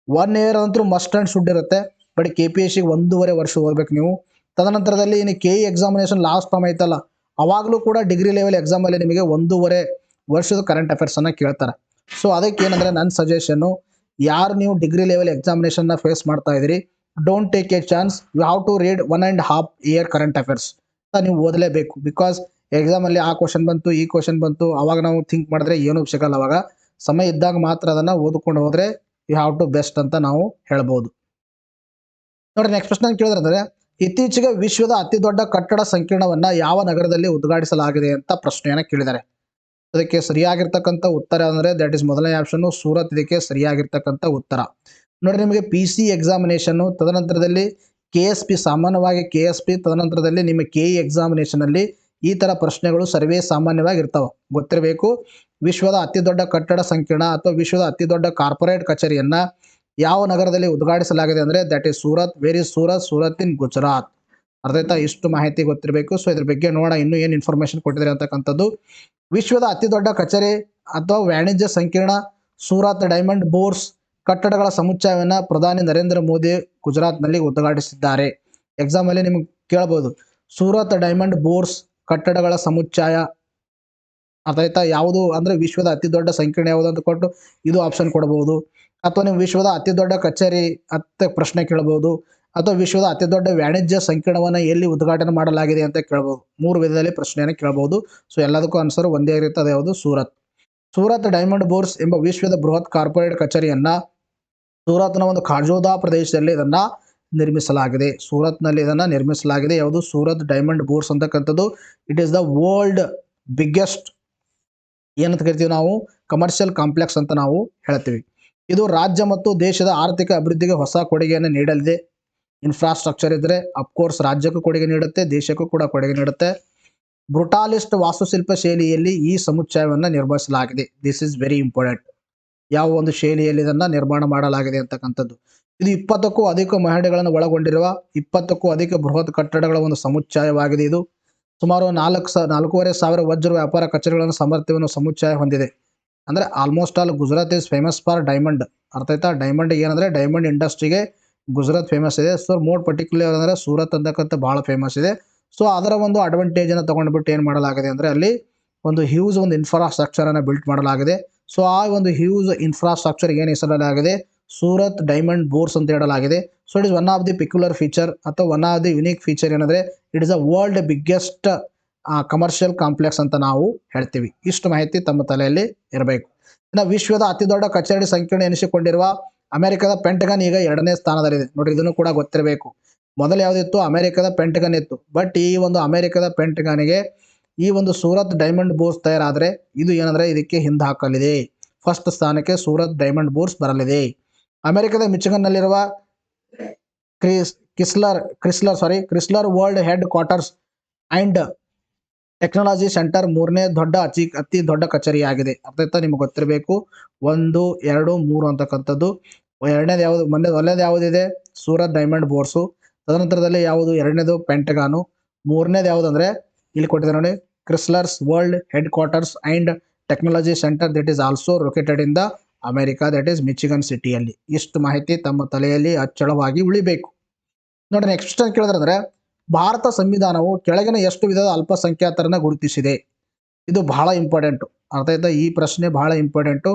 1 ಇಯರ್ ಅಂತೂ ಮಸ್ಟ್ ಆ್ಯಂಡ್ ಶುಡ್ ಇರುತ್ತೆ, ಬಟ್ KPSCಗೆ 1.5 ವರ್ಷ ಓದಬೇಕು ನೀವು. ತದನಂತರದಲ್ಲಿ ಇನ್ನು KE ಎಕ್ಸಾಮಿನೇಷನ್ ಲಾಸ್ಟ್ ಟೈಮ್ ಐತಲ್ಲ, ಅವಾಗಲೂ ಕೂಡ ಡಿಗ್ರಿ ಲೆವೆಲ್ ಎಕ್ಸಾಮಲ್ಲಿ ನಿಮಗೆ 1.5 ವರ್ಷದ ಕರೆಂಟ್ ಅಫೇರ್ಸನ್ನು ಕೇಳ್ತಾರೆ. ಸೊ ಅದಕ್ಕೆ ಏನಂದರೆ ನನ್ನ ಸಜೆಷನ್ನು, ಯಾರು ನೀವು ಡಿಗ್ರಿ ಲೆವೆಲ್ ಎಕ್ಸಾಮಿನೇಷನ್ನ ಫೇಸ್ ಮಾಡ್ತಾ ಇದ್ದೀರಿ, don't take a chance. You have to read 1.5 year current affairs ಅಂತ ನೀವು ಓದಲೇಬೇಕು. ಬಿಕಾಸ್ ಎಕ್ಸಾಮಲ್ಲಿ ಆ ಕ್ವಶನ್ ಬಂತು, ಈ ಕ್ವಶನ್ ಬಂತು, ಅವಾಗ ನಾವು ಥಿಂಕ್ ಮಾಡಿದ್ರೆ ಏನೂ ಸಿಗಲ್ಲ. ಅವಾಗ ಸಮಯ ಇದ್ದಾಗ ಮಾತ್ರ ಅದನ್ನು ಓದ್ಕೊಂಡು ಹೋದರೆ ಯು ಹ್ಯಾವ್ ಟು ಬೆಸ್ಟ್ ಅಂತ ನಾವು ಹೇಳ್ಬೋದು. ನೋಡಿ, ನೆಕ್ಸ್ಟ್ ಪ್ರಶ್ನೆ ಕೇಳಿದ್ರೆ, ಇತ್ತೀಚೆಗೆ ವಿಶ್ವದ ಅತಿ ದೊಡ್ಡ ಕಟ್ಟಡ ಸಂಕೀರ್ಣವನ್ನು ಯಾವ ನಗರದಲ್ಲಿ ಉದ್ಘಾಟಿಸಲಾಗಿದೆ ಅಂತ ಪ್ರಶ್ನೆಯನ್ನು ಕೇಳಿದ್ದಾರೆ. ಅದಕ್ಕೆ ಸರಿಯಾಗಿರ್ತಕ್ಕಂಥ ಉತ್ತರ ಅಂದರೆ ದಟ್ ಇಸ್ ಮೊದಲನೇ ಆಪ್ಷನ್ನು ಸೂರತ್. ಇದಕ್ಕೆ ಸರಿಯಾಗಿರ್ತಕ್ಕಂಥ ಉತ್ತರ. ನೋಡಿ, ನಿಮಗೆ PC ಎಕ್ಸಾಮಿನೇಷನ್ನು, ತದನಂತರದಲ್ಲಿ KSP, ಸಾಮಾನ್ಯವಾಗಿ KSP, ತದನಂತರದಲ್ಲಿ ನಿಮ್ಮ KE ಎಕ್ಸಾಮಿನೇಷನಲ್ಲಿ ಈ ಥರ ಪ್ರಶ್ನೆಗಳು ಸರ್ವೇ ಸಾಮಾನ್ಯವಾಗಿ ಇರ್ತಾವೆ, ಗೊತ್ತಿರಬೇಕು. ವಿಶ್ವದ ಅತಿ ದೊಡ್ಡ ಕಟ್ಟಡ ಸಂಕೀರ್ಣ ಅಥವಾ ವಿಶ್ವದ ಅತಿ ದೊಡ್ಡ ಕಾರ್ಪೊರೇಟ್ ಕಚೇರಿಯನ್ನು ಯಾವ ನಗರದಲ್ಲಿ ಉದ್ಘಾಟಿಸಲಾಗಿದೆ ಅಂದರೆ that is Surat. Where is Surat? Surat in Gujarat. ಅರ್ಥ ಆಯ್ತಾ? ಇಷ್ಟು ಮಾಹಿತಿ ಗೊತ್ತಿರಬೇಕು. ಸೊ ಇದ್ರ ಬಗ್ಗೆ ನೋಡೋಣ ಇನ್ನೂ ಏನು ಇನ್ಫಾರ್ಮೇಷನ್ ಕೊಟ್ಟಿದ್ದಾರೆ ಅಂತಕ್ಕಂಥದ್ದು. ವಿಶ್ವದ ಅತಿ ದೊಡ್ಡ ಕಚೇರಿ ಅಥವಾ ವಾಣಿಜ್ಯ ಸಂಕೀರ್ಣ ಸೂರತ್ ಡೈಮಂಡ್ ಬೋರ್ಸ್ ಕಟ್ಟಡಗಳ ಸಮುಚ್ಚಯವನ್ನು ಪ್ರಧಾನಿ ನರೇಂದ್ರ ಮೋದಿ ಗುಜರಾತ್ನಲ್ಲಿ ಉದ್ಘಾಟಿಸಿದ್ದಾರೆ. ಎಕ್ಸಾಮಲ್ಲಿ ನಿಮಗೆ ಕೇಳಬಹುದು, ಸೂರತ್ ಡೈಮಂಡ್ ಬೋರ್ಸ್ ಕಟ್ಟಡಗಳ ಸಮುಚ್ಚಯ ಅರ್ಥ ಆಯ್ತಾ, ಯಾವುದು ಅಂದರೆ ವಿಶ್ವದ ಅತಿ ದೊಡ್ಡ ಸಂಕೀರ್ಣ ಯಾವುದು ಅಂತ ಕೊಟ್ಟು ಇದು ಆಪ್ಷನ್ ಕೊಡಬಹುದು. ಅಥವಾ ನೀವು ವಿಶ್ವದ ಅತಿ ದೊಡ್ಡ ಕಚೇರಿ ಅಂತ ಪ್ರಶ್ನೆ ಕೇಳಬಹುದು, ಅಥವಾ ವಿಶ್ವದ ಅತಿ ದೊಡ್ಡ ವಾಣಿಜ್ಯ ಸಂಕೀರ್ಣವನ್ನು ಎಲ್ಲಿ ಉದ್ಘಾಟನೆ ಮಾಡಲಾಗಿದೆ ಅಂತ ಕೇಳಬಹುದು. 3 ವಿಧದಲ್ಲಿ ಪ್ರಶ್ನೆಯನ್ನು ಕೇಳಬಹುದು. ಸೊ ಎಲ್ಲದಕ್ಕೂ ಆನ್ಸರ್ ಒಂದೇ ಇರುತ್ತೆ, ಅದು ಯಾವುದು? ಸೂರತ್. ಸೂರತ್ ಡೈಮಂಡ್ ಬೋರ್ಸ್ ಎಂಬ ವಿಶ್ವದ ಬೃಹತ್ ಕಾರ್ಪೊರೇಟ್ ಕಚೇರಿಯನ್ನು ಸೂರತ್ನ ಒಂದು ಖಾಜೋದಾ ಪ್ರದೇಶದಲ್ಲಿ ಇದನ್ನು ನಿರ್ಮಿಸಲಾಗಿದೆ. ಸೂರತ್ನಲ್ಲಿ ಇದನ್ನು ನಿರ್ಮಿಸಲಾಗಿದೆ. ಯಾವುದು? ಸೂರತ್ ಡೈಮಂಡ್ ಬೋರ್ಸ್ ಅಂತಕ್ಕಂಥದ್ದು. It is the world biggest ಏನಂತ ಕರಿತೀವಿ ನಾವು? ಕಮರ್ಷಿಯಲ್ ಕಾಂಪ್ಲೆಕ್ಸ್ ಅಂತ ನಾವು ಹೇಳ್ತೀವಿ. ಇದು ರಾಜ್ಯ ಮತ್ತು ದೇಶದ ಆರ್ಥಿಕ ಅಭಿವೃದ್ಧಿಗೆ ಹೊಸ ಕೊಡುಗೆಯನ್ನು ನೀಡಲಿದೆ. ಇನ್ಫ್ರಾಸ್ಟ್ರಕ್ಚರ್ ಇದ್ದರೆ ಅಫ್ಕೋರ್ಸ್ ರಾಜ್ಯಕ್ಕೂ ಕೊಡುಗೆ ನೀಡುತ್ತೆ, ದೇಶಕ್ಕೂ ಕೂಡ ಕೊಡುಗೆ ನೀಡುತ್ತೆ. ಬ್ರುಟಾಲಿಸ್ಟ್ ವಾಸ್ತುಶಿಲ್ಪ ಶೈಲಿಯಲ್ಲಿ ಈ ಸಮುಚ್ಚಯವನ್ನು ನಿರ್ಮಿಸಲಾಗಿದೆ. This is very important. ಯಾವ ಒಂದು ಶೈಲಿಯಲ್ಲಿ ಇದನ್ನು ನಿರ್ಮಾಣ ಮಾಡಲಾಗಿದೆ ಅಂತಕ್ಕಂಥದ್ದು. ಇದು 20ಕ್ಕೂ ಅಧಿಕ ಮಹಡಿಗಳನ್ನು ಒಳಗೊಂಡಿರುವ 20ಕ್ಕೂ ಅಧಿಕ ಬೃಹತ್ ಕಟ್ಟಡಗಳ ಒಂದು ಸಮುಚ್ಚಯವಾಗಿದೆ. ಇದು ಸುಮಾರು 4,500 ವಜ್ರ ವ್ಯಾಪಾರ ಕಚೇರಿಗಳನ್ನು ಸಾಮರ್ಥ್ಯವನ್ನು ಸಮುಚ್ಚಯ ಹೊಂದಿದೆ. ಅಂದರೆ almost all Gujarat is famous for diamond. ಅರ್ಥ ಆಯ್ತಾ? ಡೈಮಂಡ್ ಏನಂದರೆ ಡೈಮಂಡ್ ಇಂಡಸ್ಟ್ರಿಗೆ ಗುಜರಾತ್ ಫೇಮಸ್ ಇದೆ. ಸೊ ಮೋರ್ ಪರ್ಟಿಕ್ಯುಲರ್ ಅಂದರೆ ಸೂರತ್ ಅಂತಕ್ಕಂಥ ಭಾಳ ಫೇಮಸ್ ಇದೆ. ಸೊ ಅದರ ಒಂದು ಅಡ್ವಾಂಟೇಜನ್ನು ತೊಗೊಂಡ್ಬಿಟ್ಟು ಏನು ಮಾಡಲಾಗಿದೆ ಅಂದರೆ ಅಲ್ಲಿ ಒಂದು ಹ್ಯೂಜ್ ಒಂದು ಇನ್ಫ್ರಾಸ್ಟ್ರಕ್ಚರನ್ನು ಬಿಲ್ಟ್ ಮಾಡಲಾಗಿದೆ. ಸೊ ಆ ಒಂದು ಹ್ಯೂಜ್ ಇನ್ಫ್ರಾಸ್ಟ್ರಕ್ಚರ್ ಏನು ಹೆಸರಲಾಗಿದೆ? ಸೂರತ್ ಡೈಮಂಡ್ ಬೋರ್ಸ್ ಅಂತ ಹೇಳಲಾಗಿದೆ. So it is one of the peculiar feature ಅಥವಾ one of the unique feature ಏನಂದರೆ it is a world biggest commercial complex ಅಂತ ನಾವು ಹೇಳ್ತೀವಿ. ಇಷ್ಟು ಮಾಹಿತಿ ತಮ್ಮ ತಲೆಯಲ್ಲಿ ಇರಬೇಕು. ಇನ್ನು ವಿಶ್ವದ ಅತಿ ದೊಡ್ಡ ಕಚೇರಿ ಸಂಕೀರ್ಣ ಎನಿಸಿಕೊಂಡಿರುವ ಅಮೆರಿಕದ ಪೆಂಟಗನ್ ಈಗ 2ನೇ ಸ್ಥಾನದಲ್ಲಿದೆ. ನೋಡಿ, ಇದನ್ನು ಕೂಡ ಗೊತ್ತಿರಬೇಕು. ಮೊದಲು ಯಾವುದಿತ್ತು? ಅಮೆರಿಕದ ಪೆಂಟಗನ್ ಇತ್ತು. ಬಟ್ ಈ ಒಂದು ಅಮೆರಿಕದ ಪೆಂಟಗನ್ಗೆ ಈ ಒಂದು ಸೂರತ್ ಡೈಮಂಡ್ ಬೋರ್ಸ್ ತಯಾರಾದರೆ ಇದು ಏನಂದರೆ ಇದಕ್ಕೆ ಹಿಂದೆ ಹಾಕಲಿದೆ. ಫಸ್ಟ್ ಸ್ಥಾನಕ್ಕೆ ಸೂರತ್ ಡೈಮಂಡ್ ಬೋರ್ಸ್ ಬರಲಿದೆ. ಅಮೆರಿಕದ ಮಿಚಿಗನ್ನಲ್ಲಿರುವ Chrysler world headquarters and technology centre 3ನೇ ಅತಿ ದೊಡ್ಡ ಕಚೇರಿಯಾಗಿದೆ. ಅರ್ಥ ಆಯ್ತಾ? ನಿಮ್ಗೆ ಗೊತ್ತಿರಬೇಕು. 1, 2, 3 ಅಂತಕ್ಕಂಥದ್ದು. ಮೊದಲನೇದು ಯಾವುದಿದೆ? ಸೂರತ್ ಡೈಮಂಡ್ ಬೋರ್ಸು. ತದನಂತರದಲ್ಲಿ ಯಾವುದು? 2ನೇದು ಪೆಂಟಗಾನು. 3ನೇದು ಯಾವುದು ಅಂದರೆ ಇಲ್ಲಿ ಕೊಟ್ಟಿದ್ದಾರೆ ನೋಡಿ, Chrysler's world headquarters and technology centre that is also located in the America, that is Michigan ಸಿಟಿಯಲ್ಲಿ. ಇಷ್ಟು ಮಾಹಿತಿ ತಮ್ಮ ತಲೆಯಲ್ಲಿ ಅಚ್ಚಳವಾಗಿ ಉಳಿಬೇಕು. ನೋಡಿ, ನೆಕ್ಸ್ಟ್ ಕೇಳಿದ್ರೆ ಭಾರತ ಸಂವಿಧಾನವು ಕೆಳಗಿನ ಎಷ್ಟು ವಿಧದ ಅಲ್ಪಸಂಖ್ಯಾತರನ್ನ ಗುರುತಿಸಿದೆ? ಇದು ಬಹಳ ಇಂಪಾರ್ಟೆಂಟು. ಅರ್ಥ ಆಯ್ತಾ? ಈ ಪ್ರಶ್ನೆ ಬಹಳ ಇಂಪಾರ್ಟೆಂಟು.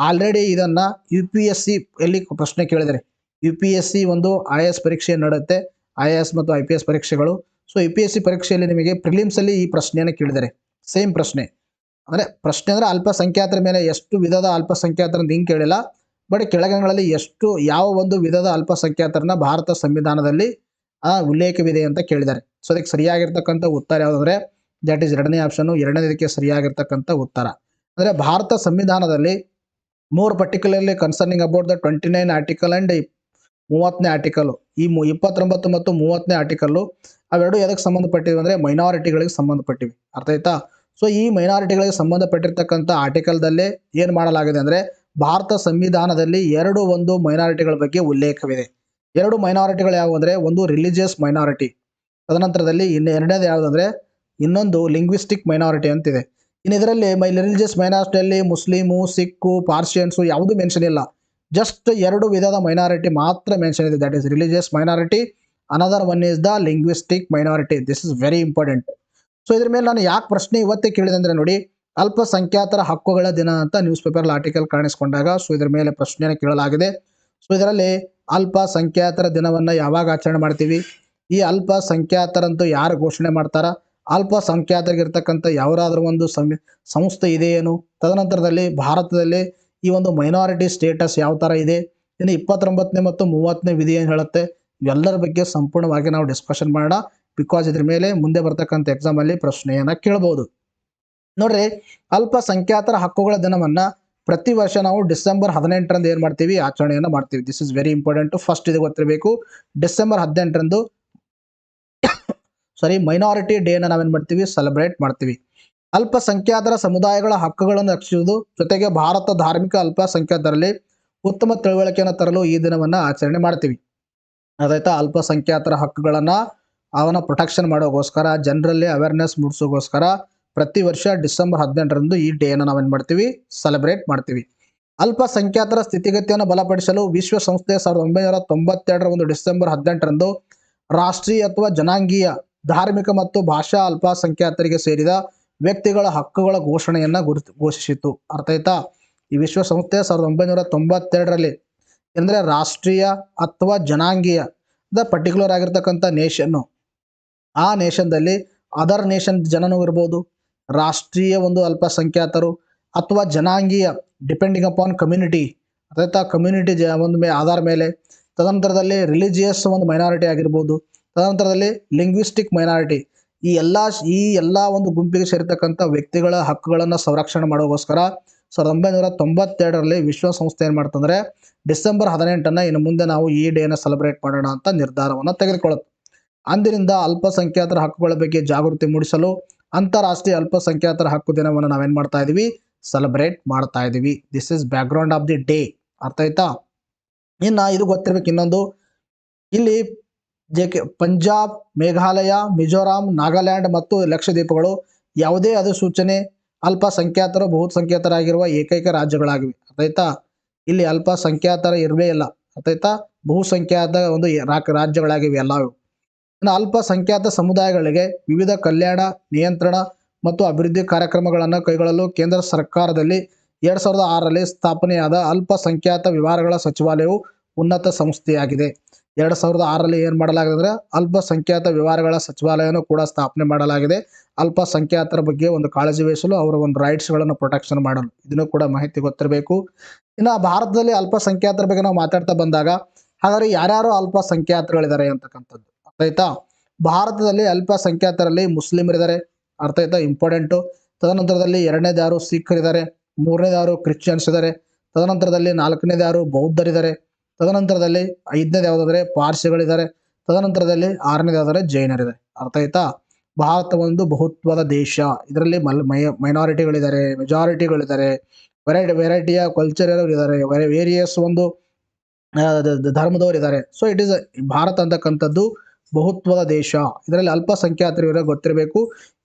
ಆಲ್ರೆಡಿ ಇದನ್ನು UPSC ಎಲ್ಲಿ ಪ್ರಶ್ನೆ ಕೇಳಿದರೆ, UPSC ಒಂದು IAS ಪರೀಕ್ಷೆ ನಡೆಯುತ್ತೆ, IAS ಮತ್ತು IPS ಪರೀಕ್ಷೆಗಳು. ಸೊ UPSC ಪರೀಕ್ಷೆಯಲ್ಲಿ ನಿಮಗೆ ಪ್ರಿಲಿಮ್ಸಲ್ಲಿ ಈ ಪ್ರಶ್ನೆಯನ್ನು ಕೇಳಿದರೆ ಸೇಮ್ ಪ್ರಶ್ನೆ. ಪ್ರಶ್ನೆ ಅಂದರೆ ಅಲ್ಪಸಂಖ್ಯಾತರ ಮೇಲೆ ಎಷ್ಟು ವಿಧದ ಅಲ್ಪಸಂಖ್ಯಾತರಂತ ಹಿಂಗೆ ಕೇಳಿಲ್ಲ, ಬಟ್ ಕೆಳಗಿನಗಳಲ್ಲಿ ಯಾವ ಒಂದು ವಿಧದ ಅಲ್ಪಸಂಖ್ಯಾತರನ್ನ ಭಾರತ ಸಂವಿಧಾನದಲ್ಲಿ ಉಲ್ಲೇಖವಿದೆ ಅಂತ ಕೇಳಿದ್ದಾರೆ. ಸೊ ಅದಕ್ಕೆ ಸರಿಯಾಗಿರ್ತಕ್ಕಂಥ ಉತ್ತರ ಯಾವುದಂದರೆ ದಟ್ ಈಸ್ 2ನೇ ಆಪ್ಷನ್ನು. 2ನೇದಕ್ಕೆ ಸರಿಯಾಗಿರ್ತಕ್ಕಂಥ ಉತ್ತರ ಅಂದರೆ ಭಾರತ ಸಂವಿಧಾನದಲ್ಲಿ more particularly concerning about the 29 article and 30ನೇ ಆರ್ಟಿಕಲ್ಲು, ಈ 29 ಮತ್ತು 30ನೇ ಆರ್ಟಿಕಲ್ಲು ಅವೆರಡು ಎದಕ್ಕೆ ಸಂಬಂಧಪಟ್ಟಿವೆ ಅಂದರೆ ಮೈನಾರಿಟಿಗಳಿಗೆ ಸಂಬಂಧಪಟ್ಟಿವೆ. ಅರ್ಥ ಆಯ್ತಾ? ಸೊ ಈ ಮೈನಾರಿಟಿಗಳಿಗೆ ಸಂಬಂಧಪಟ್ಟಿರ್ತಕ್ಕಂಥ ಆರ್ಟಿಕಲ್ದಲ್ಲೇ ಏನು ಮಾಡಲಾಗಿದೆ ಅಂದರೆ ಭಾರತ ಸಂವಿಧಾನದಲ್ಲಿ 2 ಮೈನಾರಿಟಿಗಳ ಬಗ್ಗೆ ಉಲ್ಲೇಖವಿದೆ. 2 ಮೈನಾರಿಟಿಗಳು ಯಾವುವು ಅಂದರೆ ಒಂದು ರಿಲಿಜಿಯಸ್ ಮೈನಾರಿಟಿ, ತದನಂತರದಲ್ಲಿ ಎರಡನೇದು ಯಾವುದಂದರೆ ಇನ್ನೊಂದು ಲಿಂಗ್ವಿಸ್ಟಿಕ್ ಮೈನಾರಿಟಿ ಅಂತಿದೆ. ಇನ್ನು ಇದರಲ್ಲಿ ರಿಲಿಜಿಯಸ್ ಮೈನಾರಿಟಿಯಲ್ಲಿ ಮುಸ್ಲಿಮು, ಸಿಕ್ಕು, ಪಾರ್ಷಿಯನ್ಸು ಯಾವುದೂ ಮೆನ್ಷನ್ ಇಲ್ಲ. ಜಸ್ಟ್ 2 ವಿಧದ ಮೈನಾರಿಟಿ ಮಾತ್ರ ಮೆನ್ಷನ್ ಇದೆ. That is religious minority, another one is the linguistic minority. This is very important. So ಇದ್ರ ಮೇಲೆ ನಾನು ಯಾಕೆ ಪ್ರಶ್ನೆ ಇವತ್ತೇ ಕೇಳಿದೆ ಅಂದರೆ ನೋಡಿ, ಅಲ್ಪಸಂಖ್ಯಾತರ ಹಕ್ಕುಗಳ ದಿನ ಅಂತ ನ್ಯೂಸ್ ಪೇಪರ್ ಆರ್ಟಿಕಲ್ ಕಾಣಿಸ್ಕೊಂಡಾಗ ಸೊ ಇದ್ರ ಮೇಲೆ ಪ್ರಶ್ನೆಯನ್ನು ಕೇಳಲಾಗಿದೆ. ಸೊ ಇದರಲ್ಲಿ ಅಲ್ಪಸಂಖ್ಯಾತರ ದಿನವನ್ನ ಯಾವಾಗ ಆಚರಣೆ ಮಾಡ್ತೀವಿ, ಈ ಅಲ್ಪಸಂಖ್ಯಾತರಂತೂ ಯಾರು ಘೋಷಣೆ ಮಾಡ್ತಾರ, ಅಲ್ಪಸಂಖ್ಯಾತರಿಗಿರ್ತಕ್ಕಂಥ ಯಾವ್ದಾದ್ರು ಒಂದು ಸಂಸ್ಥೆ ಇದೆಯೇನು, ತದನಂತರದಲ್ಲಿ ಭಾರತದಲ್ಲಿ ಈ ಒಂದು ಮೈನಾರಿಟಿ ಸ್ಟೇಟಸ್ ಯಾವ ತರ ಇದೆ, ಇನ್ನು 29ನೇ ಮತ್ತು 30ನೇ ವಿಧಿ ಏನು ಹೇಳುತ್ತೆ, ಇವೆಲ್ಲರ ಬಗ್ಗೆ ಸಂಪೂರ್ಣವಾಗಿ ನಾವು ಡಿಸ್ಕಷನ್ ಮಾಡೋಣ. ಬಿಕಾಸ್ ಇದ್ರ ಮೇಲೆ ಮುಂದೆ ಬರ್ತಕ್ಕಂಥ ಎಕ್ಸಾಮ್ ಅಲ್ಲಿ ಪ್ರಶ್ನೆಯನ್ನ ಕೇಳಬಹುದು. ನೋಡ್ರಿ, ಅಲ್ಪಸಂಖ್ಯಾತರ ಹಕ್ಕುಗಳ ದಿನವನ್ನ ಪ್ರತಿ ವರ್ಷ ನಾವು ಡಿಸೆಂಬರ್ 18ರಂದು ಏನ್ ಮಾಡ್ತೀವಿ, ಆಚರಣೆಯನ್ನ ಮಾಡ್ತೀವಿ. This is very important. First ಇದು ಗೊತ್ತಿರಬೇಕು, ಡಿಸೆಂಬರ್ 18ರಂದು ಮೈನಾರಿಟಿ ಡೇನ ನಾವೇನ್ ಮಾಡ್ತೀವಿ, ಸೆಲೆಬ್ರೇಟ್ ಮಾಡ್ತೀವಿ. ಅಲ್ಪಸಂಖ್ಯಾತರ ಸಮುದಾಯಗಳ ಹಕ್ಕುಗಳನ್ನು ರಕ್ಷಿಸುವುದು ಜೊತೆಗೆ ಭಾರತ ಧಾರ್ಮಿಕ ಅಲ್ಪಸಂಖ್ಯಾತರಲ್ಲಿ ಉತ್ತಮ ತಿಳುವಳಿಕೆಯನ್ನು ತರಲು ಈ ದಿನವನ್ನ ಆಚರಣೆ ಮಾಡ್ತೀವಿ. ಅದಾಯ್ತಾ, ಅಲ್ಪಸಂಖ್ಯಾತರ ಹಕ್ಕುಗಳನ್ನ ಅವನ ಪ್ರೊಟೆಕ್ಷನ್ ಮಾಡೋಗೋಸ್ಕರ, ಜನರಲ್ಲಿ ಅವೇರ್ನೆಸ್ ಮೂಡಿಸೋಗೋಸ್ಕರ ಪ್ರತಿ ವರ್ಷ ಡಿಸೆಂಬರ್ 18ರಂದು ಈ ಡೇನ ನಾವೇನ್ ಮಾಡ್ತೀವಿ, ಸೆಲೆಬ್ರೇಟ್ ಮಾಡ್ತೀವಿ. ಅಲ್ಪಸಂಖ್ಯಾತರ ಸ್ಥಿತಿಗತಿಯನ್ನು ಬಲಪಡಿಸಲು ವಿಶ್ವಸಂಸ್ಥೆ 1992ರ ಒಂದು ಡಿಸೆಂಬರ್ 18ರಂದು ರಾಷ್ಟ್ರೀಯ ಅಥವಾ ಜನಾಂಗೀಯ ಧಾರ್ಮಿಕ ಮತ್ತು ಭಾಷಾ ಅಲ್ಪಸಂಖ್ಯಾತರಿಗೆ ಸೇರಿದ ವ್ಯಕ್ತಿಗಳ ಹಕ್ಕುಗಳ ಘೋಷಣೆಯನ್ನ ಘೋಷಿಸಿತು. ಅರ್ಥ ಆಯ್ತಾ, ಈ ವಿಶ್ವಸಂಸ್ಥೆ 1992ರಲ್ಲಿ ಅಂದ್ರೆ ರಾಷ್ಟ್ರೀಯ ಅಥವಾ ಜನಾಂಗೀಯ ಪರ್ಟಿಕ್ಯುಲರ್ ಆಗಿರ್ತಕ್ಕಂಥ ನೇಷನ್, ಆ ನೇಷನ್ದಲ್ಲಿ ಅದರ್ ನೇಷನ್ ಜನನೂ ಇರ್ಬೋದು, ರಾಷ್ಟ್ರೀಯ ಒಂದು ಅಲ್ಪಸಂಖ್ಯಾತರು ಅಥವಾ ಜನಾಂಗೀಯ ಡಿಪೆಂಡಿಂಗ್ ಅಪಾನ್ ಕಮ್ಯುನಿಟಿ, ಅದಾಯ್ತಾ, ಕಮ್ಯುನಿಟಿ ಒಂದು ಆಧಾರ ಮೇಲೆ, ತದನಂತರದಲ್ಲಿ ರಿಲಿಜಿಯಸ್ ಒಂದು ಮೈನಾರಿಟಿ ಆಗಿರ್ಬೋದು, ತದನಂತರದಲ್ಲಿ ಲಿಂಗ್ವಿಸ್ಟಿಕ್ ಮೈನಾರಿಟಿ, ಈ ಎಲ್ಲ ಒಂದು ಗುಂಪಿಗೆ ಸೇರಿರ್ತಕ್ಕಂಥ ವ್ಯಕ್ತಿಗಳ ಹಕ್ಕುಗಳನ್ನು ಸಂರಕ್ಷಣೆ ಮಾಡೋಗೋಸ್ಕರ 1992ರಲ್ಲಿ ವಿಶ್ವಸಂಸ್ಥೆ ಏನು ಮಾಡ್ತಂದ್ರೆ ಡಿಸೆಂಬರ್ 18ನ್ನ ಇನ್ನು ಮುಂದೆ ನಾವು ಈ ಡೇನ ಸೆಲೆಬ್ರೇಟ್ ಮಾಡೋಣ ಅಂತ ನಿರ್ಧಾರವನ್ನು ತೆಗೆದುಕೊಳ್ಳುತ್ತೆ. ಅಂದಿನಿಂದ ಅಲ್ಪಸಂಖ್ಯಾತರ ಹಕ್ಕುಗಳ ಬಗ್ಗೆ ಜಾಗೃತಿ ಮೂಡಿಸಲು ಅಂತಾರಾಷ್ಟ್ರೀಯ ಅಲ್ಪಸಂಖ್ಯಾತರ ಹಕ್ಕು ದಿನವನ್ನು ನಾವೇನ್ ಮಾಡ್ತಾ ಇದೀವಿ, ಸೆಲೆಬ್ರೇಟ್ ಮಾಡ್ತಾ ಇದೀವಿ. This is back ground of the day. ಅರ್ಥ ಆಯ್ತಾ. ಇನ್ನ ಇದು ಗೊತ್ತಿರ್ಬೇಕು ಇನ್ನೊಂದು, ಇಲ್ಲಿ ಪಂಜಾಬ್, ಮೇಘಾಲಯ, ಮಿಜೋರಾಂ, ನಾಗಾಲ್ಯಾಂಡ್ ಮತ್ತು ಲಕ್ಷದ್ವೀಪಗಳು ಯಾವುದೇ ಅಧಿಸೂಚನೆ ಅಲ್ಪಸಂಖ್ಯಾತರು ಬಹುಸಂಖ್ಯಾತರಾಗಿರುವ ಏಕೈಕ ರಾಜ್ಯಗಳಾಗಿವೆ. ಅರ್ಥಾಯ್ತಾ, ಇಲ್ಲಿ ಅಲ್ಪಸಂಖ್ಯಾತರ ಇರಲೇ ಇಲ್ಲ. ಅರ್ಥಾಯ್ತಾ, ಬಹುಸಂಖ್ಯಾತ ಒಂದು ರಾಜ್ಯಗಳಾಗಿವೆ ಎಲ್ಲವೂ. ಇನ್ನು ಅಲ್ಪಸಂಖ್ಯಾತ ಸಮುದಾಯಗಳಿಗೆ ವಿವಿಧ ಕಲ್ಯಾಣ, ನಿಯಂತ್ರಣ ಮತ್ತು ಅಭಿವೃದ್ಧಿ ಕಾರ್ಯಕ್ರಮಗಳನ್ನು ಕೈಗೊಳ್ಳಲು ಕೇಂದ್ರ ಸರ್ಕಾರದಲ್ಲಿ 2006ರಲ್ಲಿ ಸ್ಥಾಪನೆಯಾದ ಅಲ್ಪಸಂಖ್ಯಾತ ವ್ಯವಹಾರಗಳ ಸಚಿವಾಲಯವು ಉನ್ನತ ಸಂಸ್ಥೆಯಾಗಿದೆ. 2006ರಲ್ಲಿ ಏನು ಮಾಡಲಾಗಿದೆ ಅಂದರೆ ಅಲ್ಪಸಂಖ್ಯಾತ ವ್ಯವಹಾರಗಳ ಸಚಿವಾಲಯವನ್ನು ಕೂಡ ಸ್ಥಾಪನೆ ಮಾಡಲಾಗಿದೆ. ಅಲ್ಪಸಂಖ್ಯಾತರ ಬಗ್ಗೆ ಒಂದು ಕಾಳಜಿ ವಹಿಸಲು, ಅವರ ಒಂದು ರೈಟ್ಸ್ಗಳನ್ನು ಪ್ರೊಟೆಕ್ಷನ್ ಮಾಡಲು. ಇದನ್ನು ಕೂಡ ಮಾಹಿತಿ ಗೊತ್ತಿರಬೇಕು. ಇನ್ನು ಭಾರತದಲ್ಲಿ ಅಲ್ಪಸಂಖ್ಯಾತರ ಬಗ್ಗೆ ನಾವು ಮಾತಾಡ್ತಾ ಬಂದಾಗ ಹಾಗಾದ್ರೆ ಯಾರ್ಯಾರು ಅಲ್ಪಸಂಖ್ಯಾತರುಗಳಿದ್ದಾರೆ ಅಂತಕ್ಕಂಥದ್ದು ಅರ್ಥ ಆಯ್ತಾ. ಭಾರತದಲ್ಲಿ ಅಲ್ಪಸಂಖ್ಯಾತರಲ್ಲಿ ಮುಸ್ಲಿಮರಿದ್ದಾರೆ, ಅರ್ಥ ಆಯ್ತಾ, ಇಂಪಾರ್ಟೆಂಟು. ತದನಂತರದಲ್ಲಿ ಎರಡನೇದು ಯಾರು ಸಿಖ್ಖರಿದ್ದಾರೆ, ಮೂರನೇದು ಯಾರು ಕ್ರಿಶ್ಚಿಯನ್ಸ್ ಇದ್ದಾರೆ, ತದನಂತರದಲ್ಲಿ ನಾಲ್ಕನೇದು ಯಾರು ಬೌದ್ಧರಿದ್ದಾರೆ, ತದನಂತರದಲ್ಲಿ ಐದನೇದು ಯಾವುದಾದ್ರೆ ಪಾರ್ಸಿಗಳಿದ್ದಾರೆ, ತದನಂತರದಲ್ಲಿ ಆರನೇದು ಯಾವುದಾದ್ರೆ ಜೈನರಿದ್ದಾರೆ. ಅರ್ಥ ಆಯ್ತಾ. ಭಾರತ ಒಂದು ಬಹುತ್ವದ ದೇಶ. ಇದರಲ್ಲಿ ಮೈನಾರಿಟಿಗಳಿದ್ದಾರೆ, ಮೆಜಾರಿಟಿಗಳಿದ್ದಾರೆ, ವೆರೈಟಿಯ ಕಲ್ಚರ್ ಇದ್ದಾರೆ, ವೇರಿಯಸ್ ಒಂದು ಧರ್ಮದವರು ಇದ್ದಾರೆ. ಸೊ ಇಟ್ ಈಸ್ ಭಾರತ ಅಂತಕ್ಕಂಥದ್ದು ಬಹುತ್ವದ ದೇಶ. ಇದರಲ್ಲಿ ಅಲ್ಪಸಂಖ್ಯಾತರು ಇವರ ಗೊತ್ತಿರಬೇಕು.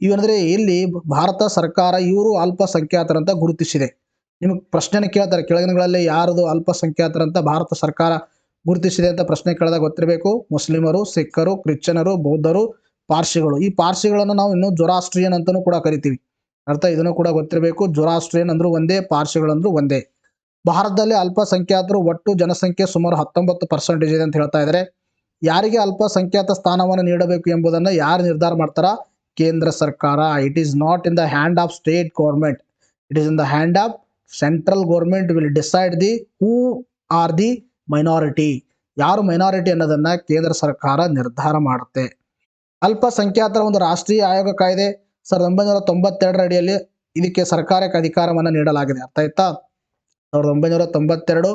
ಇವಂದ್ರೆ ಇಲ್ಲಿ ಭಾರತ ಸರ್ಕಾರ ಇವರು ಅಲ್ಪಸಂಖ್ಯಾತರಂತ ಗುರುತಿಸಿದೆ. ನಿಮಗೆ ಪ್ರಶ್ನೆನ ಕೇಳ್ತಾರೆ ಕೆಳಗಿನಗಳಲ್ಲಿ ಯಾರದು ಅಲ್ಪಸಂಖ್ಯಾತರಂತ ಭಾರತ ಸರ್ಕಾರ ಗುರುತಿಸಿದೆ ಅಂತ ಪ್ರಶ್ನೆ ಕೇಳಿದಾಗ ಗೊತ್ತಿರಬೇಕು. ಮುಸ್ಲಿಮರು, ಸಿಖ್ಖರು, ಕ್ರಿಶ್ಚಿಯನರು, ಬೌದ್ಧರು, ಪಾರ್ಸಿಗಳು. ಈ ಪಾರ್ಸಿಗಳನ್ನು ನಾವು ಇನ್ನು ಜೊರಾಸ್ಟ್ರಿಯನ್ ಅಂತಾನೂ ಕೂಡ ಕರಿತೀವಿ. ಅರ್ಥ ಇದನ್ನು ಕೂಡ ಗೊತ್ತಿರಬೇಕು. ಜೊರಾಸ್ಟ್ರಿಯನ್ ಅಂದ್ರೂ ಒಂದೇ, ಪಾರ್ಸಿಗಳಂದ್ರೂ ಒಂದೇ. ಭಾರತದಲ್ಲಿ ಅಲ್ಪಸಂಖ್ಯಾತರು ಒಟ್ಟು ಜನಸಂಖ್ಯೆ ಸುಮಾರು 19% ಇದೆ ಅಂತ ಹೇಳ್ತಾ ಇದ್ದಾರೆ. ಯಾರಿಗೆ ಅಲ್ಪಸಂಖ್ಯಾತ ಸ್ಥಾನವನ್ನು ನೀಡಬೇಕು ಎಂಬುದನ್ನು ಯಾರು ನಿರ್ಧಾರ ಮಾಡ್ತಾರ? ಕೇಂದ್ರ ಸರ್ಕಾರ. It is not in the hand of state government, it is in the hand of central government will decide the who are the minority. ಯಾರು ಮೈನಾರಿಟಿ ಅನ್ನೋದನ್ನ ಕೇಂದ್ರ ಸರ್ಕಾರ ನಿರ್ಧಾರ ಮಾಡುತ್ತೆ. ಅಲ್ಪಸಂಖ್ಯಾತರ ಒಂದು ರಾಷ್ಟ್ರೀಯ ಆಯೋಗ ಕಾಯ್ದೆ 1992ರ ಅಡಿಯಲ್ಲಿ ಇದಕ್ಕೆ ಸರ್ಕಾರಕ್ಕೆ ಅಧಿಕಾರವನ್ನು ನೀಡಲಾಗಿದೆ. ಅರ್ಥ ಆಯ್ತಾ. 1992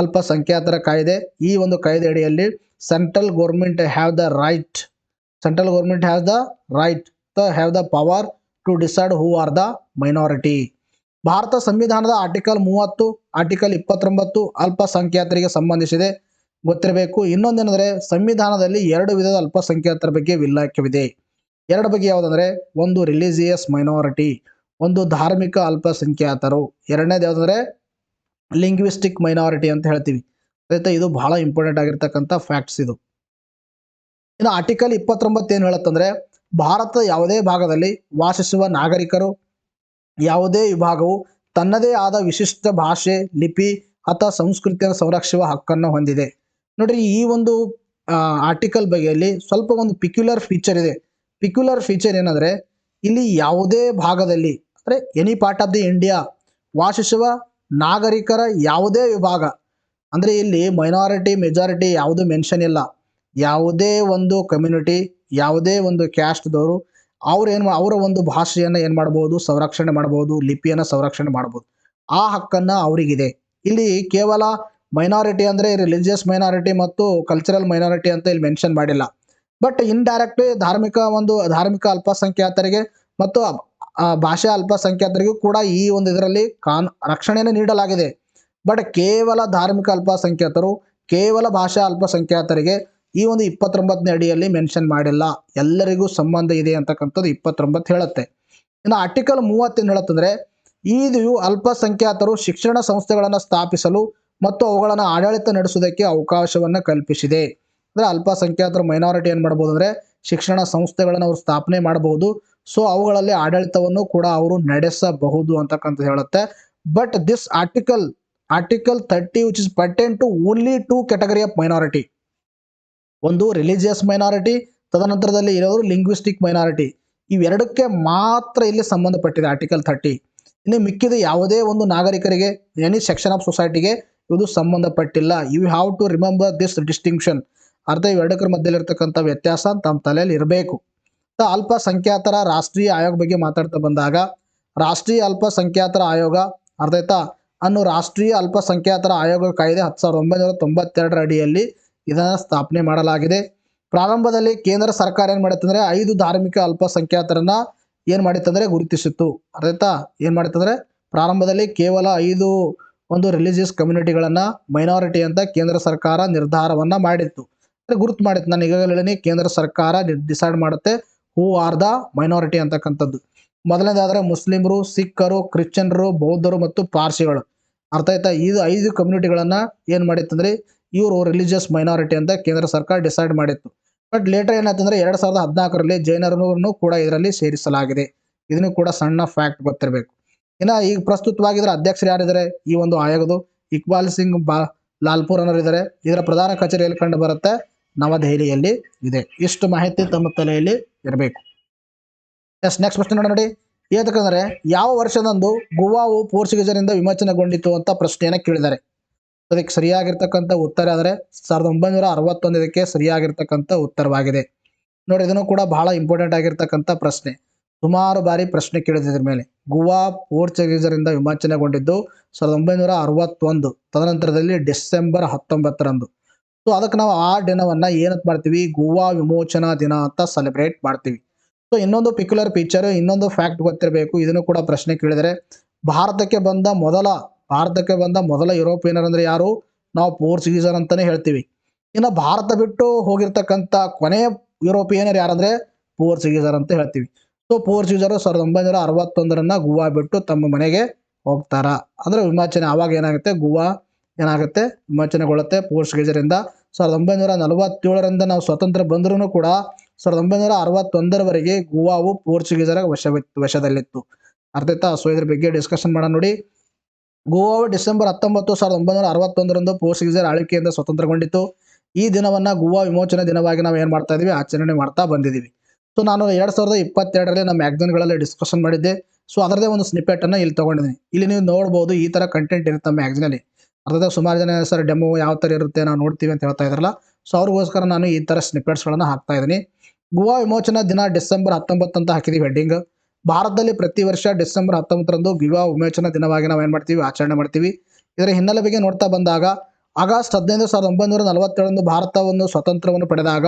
ಅಲ್ಪಸಂಖ್ಯಾತರ ಕಾಯ್ದೆ. ಈ ಒಂದು ಕಾಯ್ದೆ ಅಡಿಯಲ್ಲಿ central government have the right have the power to decide who are the minority. ಭಾರತ ಸಂವಿಧಾನದ ಆರ್ಟಿಕಲ್ 30, ಆರ್ಟಿಕಲ್ 29 ಅಲ್ಪಸಂಖ್ಯಾತರಿಗೆ ಸಂಬಂಧಿಸಿದೆ, ಗೊತ್ತಿರಬೇಕು. ಇನ್ನೊಂದೇನೆಂದರೆ ಸಂವಿಧಾನದಲ್ಲಿ 2 ವಿಧದ ಅಲ್ಪಸಂಖ್ಯಾತರ ಬಗ್ಗೆ ವಿಲಾಖ್ಯವಿದೆ. 2 ಬಗ್ಗೆ ಯಾವುದಂದ್ರೆ, ಒಂದು ರಿಲಿಜಿಯಸ್ ಮೈನಾರಿಟಿ, ಒಂದು ಧಾರ್ಮಿಕ ಅಲ್ಪಸಂಖ್ಯಾತರು. ಎರಡನೇದು ಯಾವುದಂದ್ರೆ ಲಿಂಗ್ವಿಸ್ಟಿಕ್ ಮೈನಾರಿಟಿ ಅಂತ ಹೇಳ್ತೀವಿ. ಆಯ್ತಾ, ಇದು ಬಹಳ ಇಂಪಾರ್ಟೆಂಟ್ ಆಗಿರ್ತಕ್ಕಂಥ ಫ್ಯಾಕ್ಟ್ಸ್ ಇದು. ಇನ್ನು ಆರ್ಟಿಕಲ್ 29 ಏನು ಹೇಳುತ್ತಂದ್ರೆ ಭಾರತದ ಯಾವುದೇ ಭಾಗದಲ್ಲಿ ವಾಸಿಸುವ ನಾಗರಿಕರು ಯಾವುದೇ ವಿಭಾಗವು ತನ್ನದೇ ಆದ ವಿಶಿಷ್ಟ ಭಾಷೆ, ಲಿಪಿ ಅಥವಾ ಸಂಸ್ಕೃತಿಯನ್ನು ಸಂರಕ್ಷಿಸುವ ಹಕ್ಕನ್ನು ಹೊಂದಿದೆ. ನೋಡ್ರಿ, ಈ ಒಂದು ಆರ್ಟಿಕಲ್ ಬಗ್ಗೆಯಲ್ಲಿ ಸ್ವಲ್ಪ ಒಂದು ಪಿಕ್ಯುಲರ್ ಫೀಚರ್ ಇದೆ. ಪಿಕ್ಯುಲರ್ ಫೀಚರ್ ಏನಂದರೆ, ಇಲ್ಲಿ ಯಾವುದೇ ಭಾಗದಲ್ಲಿ ಅಂದರೆ any part of the India ವಾಸಿಸುವ ನಾಗರಿಕರ ಯಾವುದೇ ವಿಭಾಗ, ಅಂದರೆ ಇಲ್ಲಿ ಮೈನಾರಿಟಿ ಮೆಜಾರಿಟಿ ಯಾವುದು ಮೆನ್ಷನ್ ಇಲ್ಲ. ಯಾವುದೇ ಒಂದು ಕಮ್ಯುನಿಟಿ, ಯಾವುದೇ ಒಂದು ಕ್ಯಾಸ್ಟ್ದವರು ಅವರ ಒಂದು ಭಾಷೆಯನ್ನು ಏನು ಮಾಡ್ಬೋದು, ಸಂರಕ್ಷಣೆ ಮಾಡ್ಬೋದು, ಲಿಪಿಯನ್ನು ಸಂರಕ್ಷಣೆ ಮಾಡ್ಬೋದು. ಆ ಹಕ್ಕನ್ನು ಅವರಿಗಿದೆ. ಇಲ್ಲಿ ಕೇವಲ ಮೈನಾರಿಟಿ ಅಂದರೆ ರಿಲಿಜಿಯಸ್ ಮೈನಾರಿಟಿ ಮತ್ತು ಕಲ್ಚರಲ್ ಮೈನಾರಿಟಿ ಅಂತ ಇಲ್ಲಿ ಮೆನ್ಷನ್ ಮಾಡಿಲ್ಲ. ಬಟ್ ಇಂಡೈರೆಕ್ಟ್ಲಿ ಧಾರ್ಮಿಕ ಅಲ್ಪಸಂಖ್ಯಾತರಿಗೆ ಮತ್ತು ಭಾಷಾ ಅಲ್ಪಸಂಖ್ಯಾತರಿಗೂ ಕೂಡ ಈ ಒಂದು ಇದರಲ್ಲಿ ರಕ್ಷಣೆಯನ್ನು ನೀಡಲಾಗಿದೆ. ಬಟ್ ಕೇವಲ ಧಾರ್ಮಿಕ ಅಲ್ಪಸಂಖ್ಯಾತರು, ಕೇವಲ ಭಾಷಾ ಅಲ್ಪಸಂಖ್ಯಾತರಿಗೆ ಈ ಒಂದು 29ನೇ ಅಡಿಯಲ್ಲಿ ಮೆನ್ಷನ್ ಮಾಡಿಲ್ಲ. ಎಲ್ಲರಿಗೂ ಸಂಬಂಧ ಇದೆ ಅಂತಕ್ಕಂಥದ್ದು 29 ಹೇಳುತ್ತೆ. ಇನ್ನು ಆರ್ಟಿಕಲ್ 30 ಏನು ಹೇಳುತ್ತಂದರೆ, ಇದು ಅಲ್ಪಸಂಖ್ಯಾತರು ಶಿಕ್ಷಣ ಸಂಸ್ಥೆಗಳನ್ನು ಸ್ಥಾಪಿಸಲು ಮತ್ತು ಅವುಗಳನ್ನು ಆಡಳಿತ ನಡೆಸುವುದಕ್ಕೆ ಅವಕಾಶವನ್ನು ಕಲ್ಪಿಸಿದೆ. ಅಂದರೆ ಅಲ್ಪಸಂಖ್ಯಾತರು ಮೈನಾರಿಟಿ ಏನು ಮಾಡ್ಬೋದು ಅಂದರೆ ಶಿಕ್ಷಣ ಸಂಸ್ಥೆಗಳನ್ನು ಅವರು ಸ್ಥಾಪನೆ ಮಾಡಬಹುದು. ಸೊ ಅವುಗಳಲ್ಲಿ ಆಡಳಿತವನ್ನು ಕೂಡ ಅವರು ನಡೆಸಬಹುದು ಅಂತಕ್ಕಂಥದ್ದು ಹೇಳುತ್ತೆ. But this article 30 which is pertain to only 2 category of minority. ಒಂದು ರಿಲಿಜಿಯಸ್ ಮೈನಾರಿಟಿ, ತದನಂತರದಲ್ಲಿ ಇರೋರು ಲಿಂಗ್ವಿಸ್ಟಿಕ್ ಮೈನಾರಿಟಿ. ಇವೆರಡಕ್ಕೆ ಮಾತ್ರ ಇಲ್ಲಿ ಸಂಬಂಧಪಟ್ಟಿದೆ ಆರ್ಟಿಕಲ್ 30. ಇನ್ನು ಮಿಕ್ಕಿದ ಯಾವುದೇ ಒಂದು ನಾಗರಿಕರಿಗೆ, ಎನಿ ಸೆಕ್ಷನ್ ಆಫ್ ಸೊಸೈಟಿಗೆ ಇದು ಸಂಬಂಧಪಟ್ಟಿಲ್ಲ. You have to remember this distinction. ಇವೆರಡಕ್ಕರ ಮಧ್ಯದಲ್ಲಿರ್ತಕ್ಕಂಥ ವ್ಯತ್ಯಾಸ ತಮ್ಮ ತಲೆಯಲ್ಲಿ ಇರಬೇಕು. ಅಲ್ಪಸಂಖ್ಯಾತರ ರಾಷ್ಟ್ರೀಯ ಆಯೋಗ ಬಗ್ಗೆ ಮಾತಾಡ್ತಾ ಬಂದಾಗ, ರಾಷ್ಟ್ರೀಯ ಅಲ್ಪಸಂಖ್ಯಾತರ ಆಯೋಗ ರಾಷ್ಟ್ರೀಯ ಅಲ್ಪಸಂಖ್ಯಾತರ ಆಯೋಗ ಕಾಯ್ದೆ 1992 ಅಡಿಯಲ್ಲಿ ಇದನ್ನು ಸ್ಥಾಪನೆ ಮಾಡಲಾಗಿದೆ. ಪ್ರಾರಂಭದಲ್ಲಿ ಕೇಂದ್ರ ಸರ್ಕಾರ ಏನು ಮಾಡಿತ್ತಂದರೆ 5 ಧಾರ್ಮಿಕ ಅಲ್ಪಸಂಖ್ಯಾತರನ್ನ ಏನು ಮಾಡಿತ್ತಂದರೆ ಗುರುತಿಸಿತ್ತು. ಏನು ಮಾಡಿತ್ತಂದರೆ ಪ್ರಾರಂಭದಲ್ಲಿ ಕೇವಲ 5 ಒಂದು ರಿಲಿಜಿಯಸ್ ಕಮ್ಯುನಿಟಿಗಳನ್ನು ಮೈನಾರಿಟಿ ಅಂತ ಕೇಂದ್ರ ಸರ್ಕಾರ ನಿರ್ಧಾರವನ್ನು ಮಾಡಿತ್ತು, ಗುರುತು ಮಾಡಿತ್ತು. ನಾನು ಈಗಾಗಲೇ ಕೇಂದ್ರ ಸರ್ಕಾರ ಡಿಸೈಡ್ ಮಾಡುತ್ತೆ ಹೂ ಆರ್ ದ ಮೈನಾರಿಟಿ ಅಂತಕ್ಕಂಥದ್ದು. ಮೊದಲನೇದಾದರೆ ಮುಸ್ಲಿಮರು, ಸಿಖ್ಖರು, ಕ್ರಿಶ್ಚಿಯನ್ರು, ಬೌದ್ಧರು ಮತ್ತು ಪಾರ್ಸಿಗಳು. ಇದು 5 ಕಮ್ಯುನಿಟಿಗಳನ್ನು ಏನು ಮಾಡಿತ್ತಂದರೆ ಇವರು ರಿಲಿಜಿಯಸ್ ಮೈನಾರಿಟಿ ಅಂತ ಕೇಂದ್ರ ಸರ್ಕಾರ ಡಿಸೈಡ್ ಮಾಡಿತ್ತು. ಬಟ್ ಲೇಟರ್ ಏನಾಯ್ತಂದರೆ 2014ರಲ್ಲಿ ಜೈನರನ್ನು ಕೂಡ ಇದರಲ್ಲಿ ಸೇರಿಸಲಾಗಿದೆ. ಇದನ್ನು ಕೂಡ ಸಣ್ಣ ಫ್ಯಾಕ್ಟ್ ಗೊತ್ತಿರಬೇಕು. ಇನ್ನು ಈಗ ಪ್ರಸ್ತುತವಾಗಿ ಇದರ ಅಧ್ಯಕ್ಷರು ಯಾರಿದ್ದಾರೆ ಈ ಒಂದು ಆಯೋಗದು? ಇಕ್ಬಾಲ್ ಸಿಂಗ್ ಲಾಲ್ಪುರ್ ಅನ್ನೋರು ಇದ್ದಾರೆ. ಇದರ ಪ್ರಧಾನ ಕಚೇರಿ ಎಲ್ಲಿ ಕಂಡು ಬರುತ್ತೆ? ನವದೆಹಲಿಯಲ್ಲಿ ಇದೆ. ಇಷ್ಟು ಮಾಹಿತಿ ತಮ್ಮ ತಲೆಯಲ್ಲಿ ಇರಬೇಕು. ನೆಕ್ಸ್ಟ್ ಪ್ರಶ್ನೆ ನೋಡಿ. ಯಾಕಂದರೆ ಯಾವ ವರ್ಷದಂದು ಗೋವಾವು ಪೋರ್ಚುಗೀಸರಿಂದ ವಿಮೋಚನೆಗೊಂಡಿತು ಅಂತ ಪ್ರಶ್ನೆಯನ್ನು ಕೇಳಿದ್ದಾರೆ. ಅದಕ್ಕೆ ಸರಿಯಾಗಿರ್ತಕ್ಕಂಥ ಉತ್ತರ ಆದರೆ 1961 ಇದಕ್ಕೆ ಸರಿಯಾಗಿರ್ತಕ್ಕಂಥ ಉತ್ತರವಾಗಿದೆ. ನೋಡಿ, ಇದನ್ನು ಕೂಡ ಬಹಳ ಇಂಪಾರ್ಟೆಂಟ್ ಆಗಿರ್ತಕ್ಕಂಥ ಪ್ರಶ್ನೆ. ಸುಮಾರು ಬಾರಿ ಪ್ರಶ್ನೆ ಕೇಳಿದ್ರ ಮೇಲೆ. ಗೋವಾ ಪೋರ್ಚುಗೀಸರಿಂದ ವಿಮೋಚನೆಗೊಂಡಿದ್ದು 1961, ತದನಂತರದಲ್ಲಿ ಡಿಸೆಂಬರ್ 19ರಂದು. ಸೊ ಅದಕ್ಕೆ ನಾವು ಆ ದಿನವನ್ನು ಏನಂತ ಮಾಡ್ತೀವಿ? ಗೋವಾ ವಿಮೋಚನಾ ದಿನ ಅಂತ ಸೆಲೆಬ್ರೇಟ್ ಮಾಡ್ತೀವಿ. ಸೊ ಇನ್ನೊಂದು ಪಿಕ್ಯುಲರ್ ಫೀಚರ್, ಇನ್ನೊಂದು ಫ್ಯಾಕ್ಟ್ ಗೊತ್ತಿರಬೇಕು. ಇದನ್ನು ಕೂಡ ಪ್ರಶ್ನೆ ಕೇಳಿದರೆ, ಭಾರತಕ್ಕೆ ಬಂದ ಮೊದಲ ಯುರೋಪಿಯನರ್ ಅಂದರೆ ಯಾರು? ನಾವು ಪೋರ್ಚುಗೀಸರ್ ಅಂತಾನೆ ಹೇಳ್ತೀವಿ. ಇನ್ನು ಭಾರತ ಬಿಟ್ಟು ಹೋಗಿರ್ತಕ್ಕಂಥ ಕೊನೆಯ ಯುರೋಪಿಯನರ್ ಯಾರಂದ್ರೆ ಪೋರ್ಚುಗೀಸರ್ ಅಂತ ಹೇಳ್ತೀವಿ. ಸೊ ಪೋರ್ಚುಗೀಸರು 1961 ಗೋವಾ ಬಿಟ್ಟು ತಮ್ಮ ಮನೆಗೆ ಹೋಗ್ತಾರ. ಅಂದ್ರೆ ವಿಮೋಚನೆ ಆವಾಗ ಏನಾಗುತ್ತೆ? ಗೋವಾ ಏನಾಗುತ್ತೆ? ವಿಮೋಚನೆಗೊಳ್ಳುತ್ತೆ ಪೋರ್ಚುಗೀಸರಿಂದ. 1947ರಿಂದ ನಾವು ಸ್ವತಂತ್ರ ಬಂದರೂ ಕೂಡ 1961ರವರೆಗೆ ಗೋವಾವು ಪೋರ್ಚುಗೀಸರ ವಶದಲ್ಲಿತ್ತು. ಅರ್ಥ ಆಯ್ತಾ? ಸೊ ಇದ್ರ ಬಗ್ಗೆ ಡಿಸ್ಕಷನ್ ಮಾಡೋಣ ನೋಡಿ. ಗೋವಾವು ಡಿಸೆಂಬರ್ 19, 1961ರಂದು ಪೋರ್ಚುಗೀಸರ ಆಳ್ವಿಕೆಯಿಂದ ಸ್ವತಂತ್ರಗೊಂಡಿತು. ಈ ದಿನವನ್ನು ಗೋವಾ ವಿಮೋಚನೆ ದಿನವಾಗಿ ನಾವು ಏನು ಮಾಡ್ತಾ ಇದೀವಿ? ಆಚರಣೆ ಮಾಡ್ತಾ ಬಂದಿದ್ದೀವಿ. ಸೊ ನಾನು 2022ರಲ್ಲಿ ನಮ್ಮ ಮ್ಯಾಗ್ಝಿನ್ಗಳಲ್ಲಿ ಡಿಸ್ಕಷನ್ ಮಾಡಿದ್ದೆ. ಸೊ ಅದರದೇ ಒಂದು ಸ್ನಿಪೆಟನ್ನು ಇಲ್ಲಿ ತೊಗೊಂಡಿದ್ದೀನಿ. ಇಲ್ಲಿ ನೀವು ನೋಡ್ಬೋದು, ಈ ಥರ ಕಂಟೆಂಟ್ ಇರುತ್ತೆ ನಮ್ಮ ಮ್ಯಾಗ್ಝಿನಲ್ಲಿ. ಅರ್ಧದಾಗ ಸುಮಾರು ಜನ ಸರ್ ಡೆಮೋ ಯಾವ ಥರ ಇರುತ್ತೆ ನಾವು ನೋಡ್ತೀವಿ ಅಂತ ಹೇಳ್ತಾ ಇದ್ರಲ್ಲ. ಸೊ ಅವ್ರಿಗೋಸ್ಕರ ನಾನು ಈ ಥರ ಸ್ನಿಪೆಟ್ಸ್ಗಳನ್ನು ಹಾಕ್ತಾ ಇದ್ದೀನಿ. ಗೋವಾ ವಿಮೋಚನಾ ದಿನ ಡಿಸೆಂಬರ್ 19 ಅಂತ ಹಾಕಿದ್ದೀವಿ ಹೆಡ್ಡಿಂಗ್. ಭಾರತದಲ್ಲಿ ಪ್ರತಿ ವರ್ಷ ಡಿಸೆಂಬರ್ 19ರಂದು ಗೋವಾ ವಿಮೋಚನಾ ದಿನವಾಗಿ ನಾವು ಏನು ಮಾಡ್ತೀವಿ? ಆಚರಣೆ ಮಾಡ್ತೀವಿ. ಇದರ ಹಿನ್ನೆಲೆ ಬಗ್ಗೆ ನೋಡ್ತಾ ಬಂದಾಗ ಆಗಸ್ಟ್ 15, 1947ರಂದು ಭಾರತವನ್ನು ಸ್ವತಂತ್ರವನ್ನು ಪಡೆದಾಗ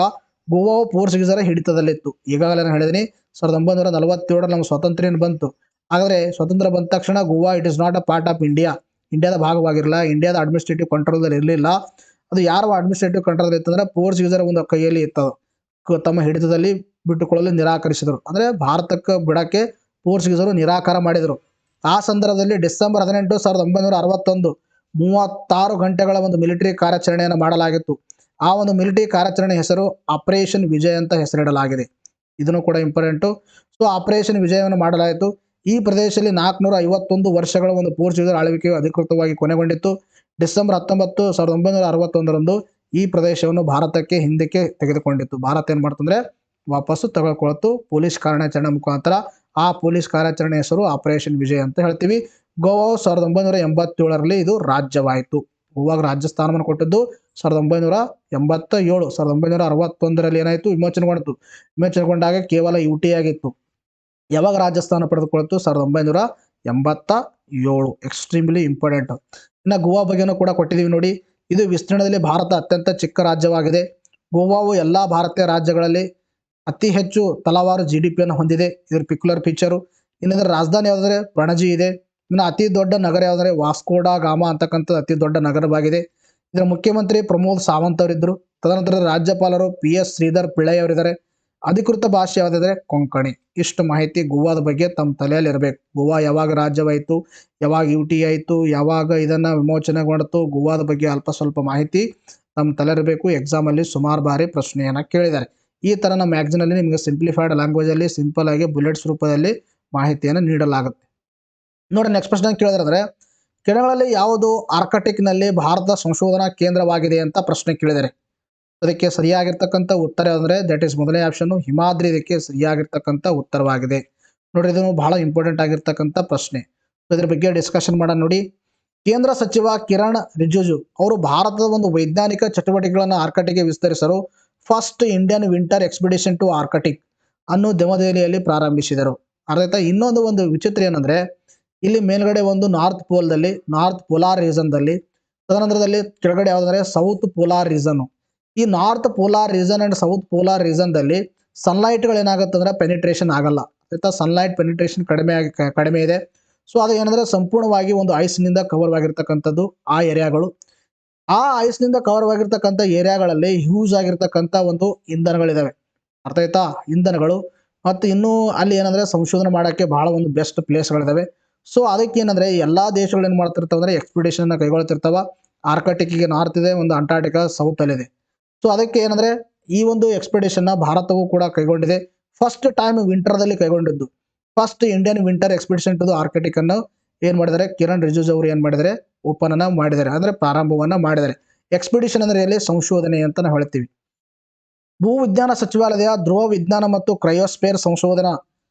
ಗೋವಾವು ಪೋರ್ಚುಗೀಸರ ಹಿಡಿತದಲ್ಲಿತ್ತು. ಈಗಾಗಲೇ ನಾನು ಹೇಳಿದ್ದೀನಿ 1947ರಲ್ಲಿ ನಮ್ಮ ಸ್ವಾತಂತ್ರ್ಯ ಬಂತು. ಆದರೆ ಸ್ವತಂತ್ರ ಬಂದ ತಕ್ಷಣ Goa it is not a part of India, ಇಂಡಿಯಾದ ಭಾಗವಾಗಿರಲಿಲ್ಲ, ಇಂಡಿಯಾದ ಅಡ್ಮಿನಿಸ್ಟ್ರೇಟಿವ್ ಕಂಟ್ರೋಲ್ದಲ್ಲಿ ಇರಲಿಲ್ಲ. ಅದು ಯಾರು ಅಡ್ಮಿನಿಸ್ಟ್ರೇಟಿವ್ ಕಂಟ್ರೋಲ್ ಇತ್ತಂದರೆ ಪೋರ್ಚುಗೀಸರ ಒಂದು ಕೈಯಲ್ಲಿ ಇತ್ತು. ತಮ್ಮ ಹಿಡಿತದಲ್ಲಿ ಬಿಟ್ಟುಕೊಳ್ಳಲು ನಿರಾಕರಿಸಿದರು. ಅಂದರೆ ಭಾರತಕ್ಕೆ ಬಿಡಕ್ಕೆ ಪೋರ್ಚುಗೀಸರು ನಿರಾಕಾರ ಮಾಡಿದರು. ಆ ಸಂದರ್ಭದಲ್ಲಿ ಡಿಸೆಂಬರ್ 18, 1961 36 ಗಂಟೆಗಳ ಒಂದು ಮಿಲಿಟರಿ ಕಾರ್ಯಾಚರಣೆಯನ್ನು ಮಾಡಲಾಗಿತ್ತು. ಆ ಒಂದು ಮಿಲಿಟರಿ ಕಾರ್ಯಾಚರಣೆ ಹೆಸರು ಆಪರೇಷನ್ ವಿಜಯ್ ಅಂತ ಹೆಸರಿಡಲಾಗಿದೆ. ಇದನ್ನು ಕೂಡ ಇಂಪಾರ್ಟೆಂಟು. ಸೊ ಆಪರೇಷನ್ ವಿಜಯವನ್ನು ಮಾಡಲಾಯಿತು. ಈ ಪ್ರದೇಶದಲ್ಲಿ 451 ವರ್ಷಗಳ ಒಂದು ಪೋರ್ಚುಗೀಸರ ಆಳ್ವಿಕೆಯು ಅಧಿಕೃತವಾಗಿ ಕೊನೆಗೊಂಡಿತ್ತು. ಡಿಸೆಂಬರ್ 19, 1961ರಂದು ಈ ಪ್ರದೇಶವನ್ನು ಭಾರತಕ್ಕೆ ಹಿಂದಕ್ಕೆ ತೆಗೆದುಕೊಂಡಿತ್ತು. ಭಾರತ ಏನು ಮಾಡ್ತಂದ್ರೆ ವಾಪಸ್ಸು ತೆಗೆದುಕೊಳ್ತು ಪೊಲೀಸ್ ಕಾರ್ಯಾಚರಣೆ ಮುಖಾಂತರ. ಆ ಪೊಲೀಸ್ ಕಾರ್ಯಾಚರಣೆ ಹೆಸರು ಆಪರೇಷನ್ ವಿಜಯ್ ಅಂತ ಹೇಳ್ತೀವಿ. ಗೋವಾವು 1987ರಲ್ಲಿ ಇದು ರಾಜ್ಯವಾಯಿತು. ಗೋವಾಗ ರಾಜ್ಯಸ್ಥಾನವನ್ನು ಕೊಟ್ಟಿದ್ದು 1987. 1961ರಲ್ಲಿ ಏನಾಯಿತು, ವಿಮೋಚನೆಗೊಂಡಿತು. ವಿಮೋಚನೆಗೊಂಡಾಗ ಕೇವಲ UT ಆಗಿತ್ತು. ಯಾವಾಗ ರಾಜಸ್ಥಾನ ಪಡೆದುಕೊಳ್ತು? 1987. Extremely important. ಇನ್ನು ಗೋವಾ ಬಗ್ಗೆನೂ ಕೂಡ ಕೊಟ್ಟಿದ್ದೀವಿ ನೋಡಿ. ಇದು ವಿಸ್ತೀರ್ಣದಲ್ಲಿ ಭಾರತ ಅತ್ಯಂತ ಚಿಕ್ಕ ರಾಜ್ಯವಾಗಿದೆ. ಗೋವಾವು ಎಲ್ಲ ಭಾರತೀಯ ರಾಜ್ಯಗಳಲ್ಲಿ ಅತಿ ಹೆಚ್ಚು ತಲವಾರು GDPಯನ್ನು ಹೊಂದಿದೆ. ಇದರ ಪಿಕ್ಯುಲರ್ ಫೀಚರು. ಇನ್ನು ಇದರ ರಾಜಧಾನಿ ಯಾವುದಂದರೆ ಪಣಜಿ ಇದೆ. ಇನ್ನು ಅತಿ ದೊಡ್ಡ ನಗರ ಯಾವುದಂದರೆ ವಾಸ್ಕೋಡಾ ಗಾಮಾ ಅಂತಕ್ಕಂಥದ್ದು ಅತಿ ದೊಡ್ಡ ನಗರವಾಗಿದೆ. ಇದರ ಮುಖ್ಯಮಂತ್ರಿ ಪ್ರಮೋದ್ ಸಾವಂತ್ ಅವರಿದ್ದರು. ತದನಂತರ ರಾಜ್ಯಪಾಲರು PS ಶ್ರೀಧರ್ ಪಿಳ್ಳೈ ಅವರಿದ್ದಾರೆ. ಅಧಿಕೃತ ಭಾಷೆ ಯಾವುದಿದ್ರೆ ಕೊಂಕಣಿ. ಇಷ್ಟು ಮಾಹಿತಿ ಗೋವಾದ ಬಗ್ಗೆ ತಮ್ಮ ತಲೆಯಲ್ಲಿ ಇರಬೇಕು. ಗೋವಾ ಯಾವಾಗ ರಾಜ್ಯವಾಯಿತು, ಯಾವಾಗ UT ಆಯಿತು, ಯಾವಾಗ ಇದನ್ನು ವಿಮೋಚನೆಗೊಂಡಿತು, ಗೋವಾದ ಬಗ್ಗೆ ಅಲ್ಪ ಸ್ವಲ್ಪ ಮಾಹಿತಿ ತಮ್ಮ ತಲೆ ಇರಬೇಕು. ಎಕ್ಸಾಮಲ್ಲಿ ಸುಮಾರು ಬಾರಿ ಪ್ರಶ್ನೆಯನ್ನು ಕೇಳಿದ್ದಾರೆ. ಈ ಥರ ನಮ್ಮ ಮ್ಯಾಗ್ಝಿನಲ್ಲಿ ನಿಮಗೆ ಸಿಂಪ್ಲಿಫೈಡ್ ಲ್ಯಾಂಗ್ವೇಜಲ್ಲಿ ಸಿಂಪಲ್ ಆಗಿ ಬುಲೆಟ್ಸ್ ರೂಪದಲ್ಲಿ ಮಾಹಿತಿಯನ್ನು ನೀಡಲಾಗುತ್ತೆ. ನೋಡಿ ನೆಕ್ಸ್ಟ್ ಪ್ರಶ್ನೆ ಕೇಳಿದ್ರೆ, ಕೆಳಗಳಲ್ಲಿ ಯಾವುದು ಆರ್ಕಟಿಕ್ನಲ್ಲಿ ಭಾರತದ ಸಂಶೋಧನಾ ಕೇಂದ್ರವಾಗಿದೆ ಅಂತ ಪ್ರಶ್ನೆ ಕೇಳಿದ್ದಾರೆ. ಅದಕ್ಕೆ ಸರಿಯಾಗಿರ್ತಕ್ಕಂಥ ಉತ್ತರ ಯಾವುದಂದ್ರೆ ದಟ್ ಈಸ್ ಮೊದಲನೇ ಆಪ್ಷನ್ ಹಿಮಾದ್ರಿ. ಇದಕ್ಕೆ ಸರಿಯಾಗಿರ್ತಕ್ಕಂಥ ಉತ್ತರವಾಗಿದೆ. ನೋಡ್ರಿ ಇದನ್ನು ಬಹಳ ಇಂಪಾರ್ಟೆಂಟ್ ಆಗಿರ್ತಕ್ಕಂಥ ಪ್ರಶ್ನೆ. ಇದ್ರ ಬಗ್ಗೆ ಡಿಸ್ಕಷನ್ ಮಾಡೋಣ ನೋಡಿ. ಕೇಂದ್ರ ಸಚಿವ ಕಿರಣ್ ರಿಜಿಜು ಅವರು ಭಾರತದ ಒಂದು ವೈಜ್ಞಾನಿಕ ಚಟುವಟಿಕೆಗಳನ್ನು ಆರ್ಕಟಿಕ್ಗೆ ವಿಸ್ತರಿಸಲು first Indian winter expedition to Arctic ಅನ್ನು ನವದೆಹಲಿಯಲ್ಲಿ ಪ್ರಾರಂಭಿಸಿದರು. ಅರ್ಥ. ಇನ್ನೊಂದು ಒಂದು ವಿಚಿತ್ರ ಏನಂದ್ರೆ, ಇಲ್ಲಿ ಮೇಲ್ಗಡೆ ಒಂದು ನಾರ್ತ್ ಪೋಲ್ದಲ್ಲಿ, ನಾರ್ತ್ ಪೋಲಾರ್ ರೀಸನ್ದಲ್ಲಿ, ತದನಂತರದಲ್ಲಿ ಕೆಳಗಡೆ ಯಾವುದಂದ್ರೆ ಸೌತ್ ಪೋಲಾರ್ ರೀಸನ್. ಈ north polar region and south polar ರೀಸನ್ದಲ್ಲಿ ಸನ್ಲೈಟ್ಗಳು ಏನಾಗುತ್ತೆ ಅಂದ್ರೆ ಪೆನಿಟ್ರೇಷನ್ ಆಗಲ್ಲ. ಆಯ್ತಾ, ಸನ್ಲೈಟ್ ಪೆನಿಟ್ರೇಷನ್ ಕಡಿಮೆ ಇದೆ. ಸೊ ಅದು ಏನಂದ್ರೆ ಸಂಪೂರ್ಣವಾಗಿ ಒಂದು ಐಸ್ನಿಂದ ಕವರ್ ಆಗಿರ್ತಕ್ಕಂಥದ್ದು ಆ ಏರಿಯಾಗಳು. ಆ ಐಸ್ನಿಂದ ಕವರ್ ಆಗಿರ್ತಕ್ಕಂಥ ಏರಿಯಾಗಳಲ್ಲಿ ಹ್ಯೂಜ್ ಆಗಿರ್ತಕ್ಕಂಥ ಒಂದು ಇಂಧನಗಳಿದಾವೆ. ಅರ್ಥ ಆಯ್ತಾ, ಇಂಧನಗಳು. ಮತ್ತು ಇನ್ನೂ ಅಲ್ಲಿ ಏನಂದ್ರೆ ಸಂಶೋಧನೆ ಮಾಡೋಕ್ಕೆ ಬಹಳ ಒಂದು ಬೆಸ್ಟ್ ಪ್ಲೇಸ್ಗಳಿದಾವೆ. ಸೊ ಅದಕ್ಕೆ ಏನಂದ್ರೆ ಎಲ್ಲ ದೇಶಗಳು ಏನು ಮಾಡ್ತಿರ್ತಾವೆ ಅಂದ್ರೆ ಎಕ್ಸ್ಪಿಡಿಷನ್ ಕೈಗೊಳ್ತಿರ್ತಾವ. ಆರ್ಕಟಿಕ್ಗೆ ನಾರ್ತ್ ಇದೆ, ಒಂದು ಅಂಟಾರ್ಟಿಕಾ ಸೌತ್ ಅಲ್ಲಿದೆ. ಸೊ ಅದಕ್ಕೆ ಏನಂದ್ರೆ ಈ ಒಂದು ಎಕ್ಸ್ಪಿಡಿಷನ್ ಭಾರತವು ಕೂಡ ಕೈಗೊಂಡಿದೆ. ಫಸ್ಟ್ ಟೈಮ್ ವಿಂಟರ್ದಲ್ಲಿ ಕೈಗೊಂಡಿದ್ದು. First Indian winter expedition to Arctic ಅನ್ನು ಏನ್ ಮಾಡಿದ್ದಾರೆ, ಕಿರಣ್ ರಿಜಿಜು ಅವರು ಏನ್ ಮಾಡಿದ್ದಾರೆ, ಓಪನ್ ಅನ್ನ ಮಾಡಿದ್ದಾರೆ, ಅಂದ್ರೆ ಪ್ರಾರಂಭವನ್ನ ಮಾಡಿದ್ದಾರೆ. ಎಕ್ಸ್ಪಿಡಿಷನ್ ಅಂದ್ರೆ ಇಲ್ಲಿ ಸಂಶೋಧನೆ ಅಂತ ನಾವು ಹೇಳ್ತೀವಿ. ಭೂವಿಜ್ಞಾನ ಸಚಿವಾಲಯ ಧ್ರುವ ವಿಜ್ಞಾನ ಮತ್ತು ಕ್ರಯೋಸ್ಪೇರ್ ಸಂಶೋಧನಾ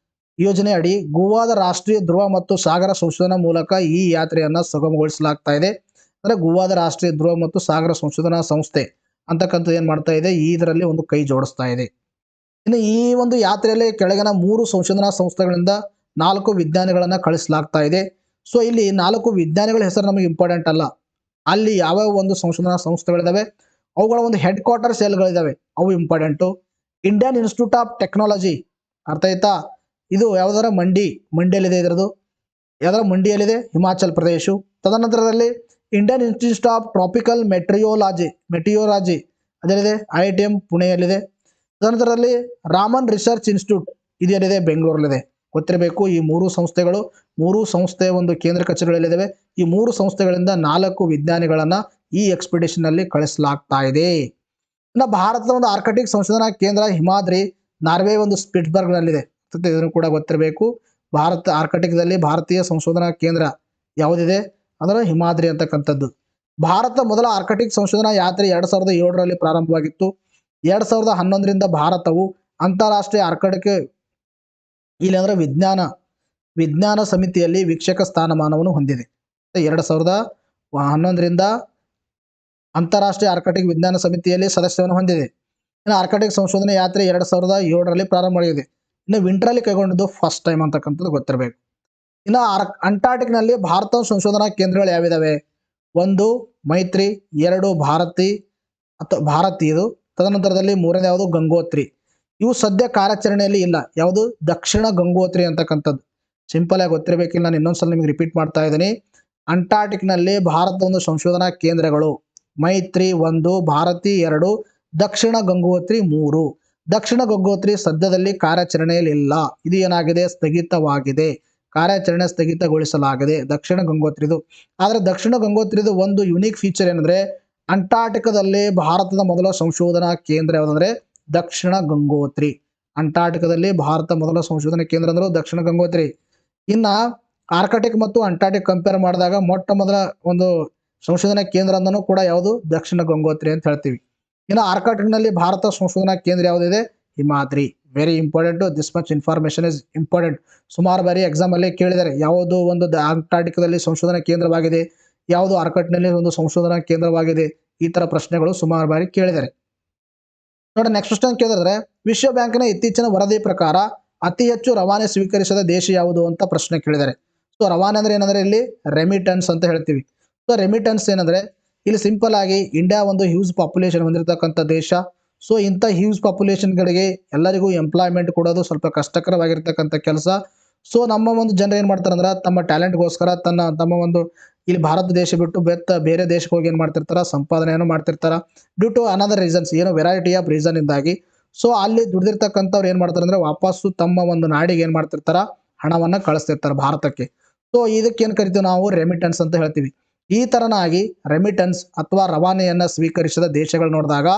ಯೋಜನೆ ಅಡಿ ಗೋವಾದ ರಾಷ್ಟ್ರೀಯ ಧ್ರುವ ಮತ್ತು ಸಾಗರ ಸಂಶೋಧನಾ ಮೂಲಕ ಈ ಯಾತ್ರೆಯನ್ನ ಸುಗಮಗೊಳಿಸಲಾಗ್ತಾ ಇದೆ. ಅಂದ್ರೆ ಗೋವಾದ ರಾಷ್ಟ್ರೀಯ ಧ್ರುವ ಮತ್ತು ಸಾಗರ ಸಂಶೋಧನಾ ಸಂಸ್ಥೆ ಅಂತಕ್ಕಂಥದ್ದು ಏನ್ ಮಾಡ್ತಾ ಇದೆ, ಇದರಲ್ಲಿ ಒಂದು ಕೈ ಜೋಡಿಸ್ತಾ ಇದೆ. ಇನ್ನು ಈ ಒಂದು ಯಾತ್ರೆಯಲ್ಲಿ ಕೆಳಗಿನ 3 ಸಂಶೋಧನಾ ಸಂಸ್ಥೆಗಳಿಂದ 4 ವಿಜ್ಞಾನಿಗಳನ್ನ ಕಳಿಸಲಾಗ್ತಾ ಇದೆ. ಸೊ ಇಲ್ಲಿ 4 ವಿಜ್ಞಾನಿಗಳ ಹೆಸರು ನಮಗೆ ಇಂಪಾರ್ಟೆಂಟ್ ಅಲ್ಲ, ಅಲ್ಲಿ ಯಾವ್ಯಾವ ಒಂದು ಸಂಶೋಧನಾ ಸಂಸ್ಥೆಗಳಿದಾವೆ ಅವುಗಳ ಒಂದು ಹೆಡ್ ಕ್ವಾರ್ಟರ್ಸ್ ಎಲ್ಲಿಗಳಿದಾವೆ ಅವು important. Indian Institute of technology, ಅರ್ಥ ಆಯ್ತಾ, ಇದು ಯಾವ್ದಾರ ಮಂಡಿಯಲ್ಲಿದೆ. ಇದರದು ಯಾವ್ದಾರ ಮಂಡಿಯಲ್ಲಿದೆ, ಹಿಮಾಚಲ್ ಪ್ರದೇಶ. ತದನಂತರದಲ್ಲಿ Indian Institute of Tropical Meteorology ಅದಲ್ಲಿದೆ, IITM ಪುಣೆಯಲ್ಲಿದೆ. ತದನಂತರದಲ್ಲಿ ರಾಮನ್ ರಿಸರ್ಚ್ ಇನ್ಸ್ಟಿಟ್ಯೂಟ್ ಇದು ಎಲ್ಲಿದೆ, ಬೆಂಗಳೂರಲ್ಲಿದೆ. ಗೊತ್ತಿರಬೇಕು ಈ 3 ಸಂಸ್ಥೆಗಳು, 3 ಸಂಸ್ಥೆಯ ಒಂದು ಕೇಂದ್ರ ಕಚೇರಿಗಳಿದ್ದಾವೆ. ಈ 3 ಸಂಸ್ಥೆಗಳಿಂದ 4 ವಿಜ್ಞಾನಿಗಳನ್ನ ಈ ಎಕ್ಸ್ಪಿಡಿಷನ್ ಅಲ್ಲಿ ಕಳಿಸಲಾಗ್ತಾ ಇದೆ. ಇನ್ನು ಭಾರತದ ಒಂದು ಆರ್ಕಟಿಕ್ ಸಂಶೋಧನಾ ಕೇಂದ್ರ ಹಿಮಾದ್ರಿ ನಾರ್ವೆ ಒಂದು ಸ್ಪಿಟ್ಸ್ಬರ್ಗ್ ನಲ್ಲಿದೆ. ಇದನ್ನು ಕೂಡ ಗೊತ್ತಿರಬೇಕು. ಭಾರತ ಆರ್ಕಟಿಕ್ದಲ್ಲಿ ಭಾರತೀಯ ಸಂಶೋಧನಾ ಕೇಂದ್ರ ಯಾವುದಿದೆ ಅಂದ್ರೆ ಹಿಮಾದ್ರಿ ಅಂತಕ್ಕಂಥದ್ದು. ಭಾರತ ಮೊದಲ ಆರ್ಕಟಿಕ್ ಸಂಶೋಧನಾ ಯಾತ್ರೆ 2007ರಲ್ಲಿ ಪ್ರಾರಂಭವಾಗಿತ್ತು. 2011ರಿಂದ ಭಾರತವು ಅಂತಾರಾಷ್ಟ್ರೀಯ ಆರ್ಕಟಿಕ್ ಇಲ್ಲಿ ಅಂದ್ರೆ ವಿಜ್ಞಾನ ಸಮಿತಿಯಲ್ಲಿ ವೀಕ್ಷಕ ಸ್ಥಾನಮಾನವನ್ನು ಹೊಂದಿದೆ. 2011ರಿಂದ ಅಂತಾರಾಷ್ಟ್ರೀಯ ಆರ್ಕಟಿಕ್ ವಿಜ್ಞಾನ ಸಮಿತಿಯಲ್ಲಿ ಸದಸ್ಯವನ್ನು ಹೊಂದಿದೆ. ಇನ್ನು ಆರ್ಕಟಿಕ್ ಸಂಶೋಧನಾ ಯಾತ್ರೆ 2007ರಲ್ಲಿ ಪ್ರಾರಂಭವಾಗಿದೆ. ಇನ್ನು ವಿಂಟರಲ್ಲಿ ಕೈಗೊಂಡಿದ್ದು ಫಸ್ಟ್ ಟೈಮ್ ಅಂತಕ್ಕಂಥದ್ದು ಗೊತ್ತಿರಬೇಕು. ಇನ್ನು ಅಂಟಾರ್ಟಿಕ್ನಲ್ಲಿ ಭಾರತ ಸಂಶೋಧನಾ ಕೇಂದ್ರಗಳು ಯಾವಿದಾವೆ? 1 ಮೈತ್ರಿ, 2 ಭಾರತಿ ಇದು. ತದನಂತರದಲ್ಲಿ 3ನೇ ಯಾವುದು ಗಂಗೋತ್ರಿ. ಇವು ಸದ್ಯ ಕಾರ್ಯಾಚರಣೆಯಲ್ಲಿ ಇಲ್ಲ. ಯಾವುದು? ದಕ್ಷಿಣ ಗಂಗೋತ್ರಿ ಅಂತಕ್ಕಂಥದ್ದು. ಸಿಂಪಲ್ ಆಗಿ ಗೊತ್ತಿರಬೇಕಿಲ್ಲ, ನಾನು ಇನ್ನೊಂದ್ಸಲ ನಿಮಗೆ ರಿಪೀಟ್ ಮಾಡ್ತಾ ಇದ್ದೀನಿ. ಅಂಟಾರ್ಟಿಕ್ನಲ್ಲಿ ಭಾರತದ ಒಂದು ಸಂಶೋಧನಾ ಕೇಂದ್ರಗಳು ಮೈತ್ರಿ 1, ಭಾರತಿ 2, ದಕ್ಷಿಣ ಗಂಗೋತ್ರಿ 3. ದಕ್ಷಿಣ ಗಂಗೋತ್ರಿ ಸದ್ಯದಲ್ಲಿ ಕಾರ್ಯಾಚರಣೆಯಲ್ಲಿ ಇಲ್ಲ. ಇದು ಏನಾಗಿದೆ? ಸ್ಥಗಿತವಾಗಿದೆ. ಕಾರ್ಯಾಚರಣೆ ಸ್ಥಗಿತಗೊಳಿಸಲಾಗಿದೆ ದಕ್ಷಿಣ ಗಂಗೋತ್ರಿದು. ಆದರೆ ದಕ್ಷಿಣ ಗಂಗೋತ್ರಿದು ಒಂದು ಯುನೀಕ್ ಫೀಚರ್ ಏನಂದ್ರೆ ಅಂಟಾರ್ಟಿಕಾದಲ್ಲಿ ಭಾರತದ ಮೊದಲ ಸಂಶೋಧನಾ ಕೇಂದ್ರ ಯಾವುದಂದ್ರೆ ದಕ್ಷಿಣ ಗಂಗೋತ್ರಿ. ಅಂಟಾರ್ಟಿಕಾದಲ್ಲಿ ಭಾರತ ಮೊದಲ ಸಂಶೋಧನಾ ಕೇಂದ್ರ ಅಂದ್ರೆ ದಕ್ಷಿಣ ಗಂಗೋತ್ರಿ. ಇನ್ನ ಆರ್ಕಟಿಕ್ ಮತ್ತು ಅಂಟಾರ್ಟಿಕ್ ಕಂಪೇರ್ ಮಾಡಿದಾಗ ಮೊಟ್ಟ ಮೊದಲ ಒಂದು ಸಂಶೋಧನಾ ಕೇಂದ್ರ ಅಂದನು ಕೂಡ ಯಾವುದು ದಕ್ಷಿಣ ಗಂಗೋತ್ರಿ ಅಂತ ಹೇಳ್ತೀವಿ. ಇನ್ನು ಆರ್ಕಟಿಕ್ನಲ್ಲಿ ಭಾರತ ಸಂಶೋಧನಾ ಕೇಂದ್ರ ಯಾವುದಿದೆ? Himadri. Very important, this much information is important. ಸುಮಾರು ಬಾರಿ ಎಕ್ಸಾಮ್ ಅಲ್ಲಿ ಕೇಳಿದ್ದಾರೆ, ಯಾವುದು ಒಂದು ಅಂಟಾರ್ಟಿಕಾದಲ್ಲಿ ಸಂಶೋಧನಾ ಕೇಂದ್ರವಾಗಿದೆ, ಯಾವುದು ಆರ್ಕಟಿಕ್ನಲ್ಲಿ ಒಂದು ಸಂಶೋಧನಾ ಕೇಂದ್ರವಾಗಿದೆ. ಈ ತರ ಪ್ರಶ್ನೆಗಳು ಸುಮಾರು ಬಾರಿ ಕೇಳಿದ್ದಾರೆ. ನೋಡಿ ನೆಕ್ಸ್ಟ್ ಕ್ವಶನ್ ಕೇಳಿದ್ರೆ, ವಿಶ್ವ ಬ್ಯಾಂಕ್ನ ಇತ್ತೀಚಿನ ವರದಿ ಪ್ರಕಾರ ಅತಿ ಹೆಚ್ಚು ರವಾನೆ ಸ್ವೀಕರಿಸಿದ ದೇಶ ಯಾವುದು ಅಂತ ಪ್ರಶ್ನೆ ಕೇಳಿದ್ದಾರೆ. ಸೊ ರವಾನೆ ಅಂದ್ರೆ ಏನಂದ್ರೆ ಇಲ್ಲಿ ರೆಮಿಟನ್ಸ್ ಅಂತ ಹೇಳ್ತೀವಿ. ಸೊ ರೆಮಿಟನ್ಸ್ ಏನಂದ್ರೆ ಇಲ್ಲಿ ಸಿಂಪಲ್ ಆಗಿ ಇಂಡಿಯಾ ಒಂದು ಹ್ಯೂಜ್ ಪಾಪ್ಯುಲೇಷನ್ ಹೊಂದಿರತಕ್ಕಂಥ ದೇಶ. ಸೊ ಇಂಥ ಹ್ಯೂಜ್ ಪಾಪ್ಯುಲೇಷನ್ಗಳಿಗೆ ಎಲ್ಲರಿಗೂ ಎಂಪ್ಲಾಯ್ಮೆಂಟ್ ಕೊಡೋದು ಸ್ವಲ್ಪ ಕಷ್ಟಕರವಾಗಿರ್ತಕ್ಕಂಥ ಕೆಲಸ. ಸೊ ನಮ್ಮ ಒಂದು ಜನರು ಏನು ಮಾಡ್ತಾರೆ ಅಂದ್ರೆ ತಮ್ಮ ಟ್ಯಾಲೆಂಟ್ಗೋಸ್ಕರ ತಮ್ಮ ಒಂದು ಇಲ್ಲಿ ಭಾರತ ದೇಶ ಬಿಟ್ಟು ಬೇರೆ ದೇಶಕ್ಕೆ ಹೋಗಿ ಏನು ಮಾಡ್ತಿರ್ತಾರ, ಸಂಪಾದನೆಯನ್ನು ಮಾಡ್ತಿರ್ತಾರ. ಡ್ಯೂ ಟು ಅನದರ್ ರೀಸನ್ಸ್, ಏನೋ ವೆರೈಟಿ ಆಫ್ ರೀಸನ್ ಇಂದಾಗಿ. ಸೊ ಅಲ್ಲಿ ದುಡ್ದಿರ್ತಕ್ಕಂಥವ್ರು ಏನು ಮಾಡ್ತಾರೆ ಅಂದ್ರೆ ವಾಪಸ್ಸು ತಮ್ಮ ಒಂದು ನಾಡಿಗೆ ಏನು ಮಾಡ್ತಿರ್ತಾರ, ಹಣವನ್ನ ಕಳಿಸ್ತಿರ್ತಾರೆ ಭಾರತಕ್ಕೆ. ಸೊ ಇದಕ್ಕೆ ಏನು ಕರಿತೀವಿ ನಾವು? ರೆಮಿಟನ್ಸ್ ಅಂತ ಹೇಳ್ತೀವಿ. ಈ ತರನಾಗಿ ರೆಮಿಟನ್ಸ್ ಅಥವಾ ರವಾನೆಯನ್ನ ಸ್ವೀಕರಿಸಿದ ದೇಶಗಳು ನೋಡಿದಾಗ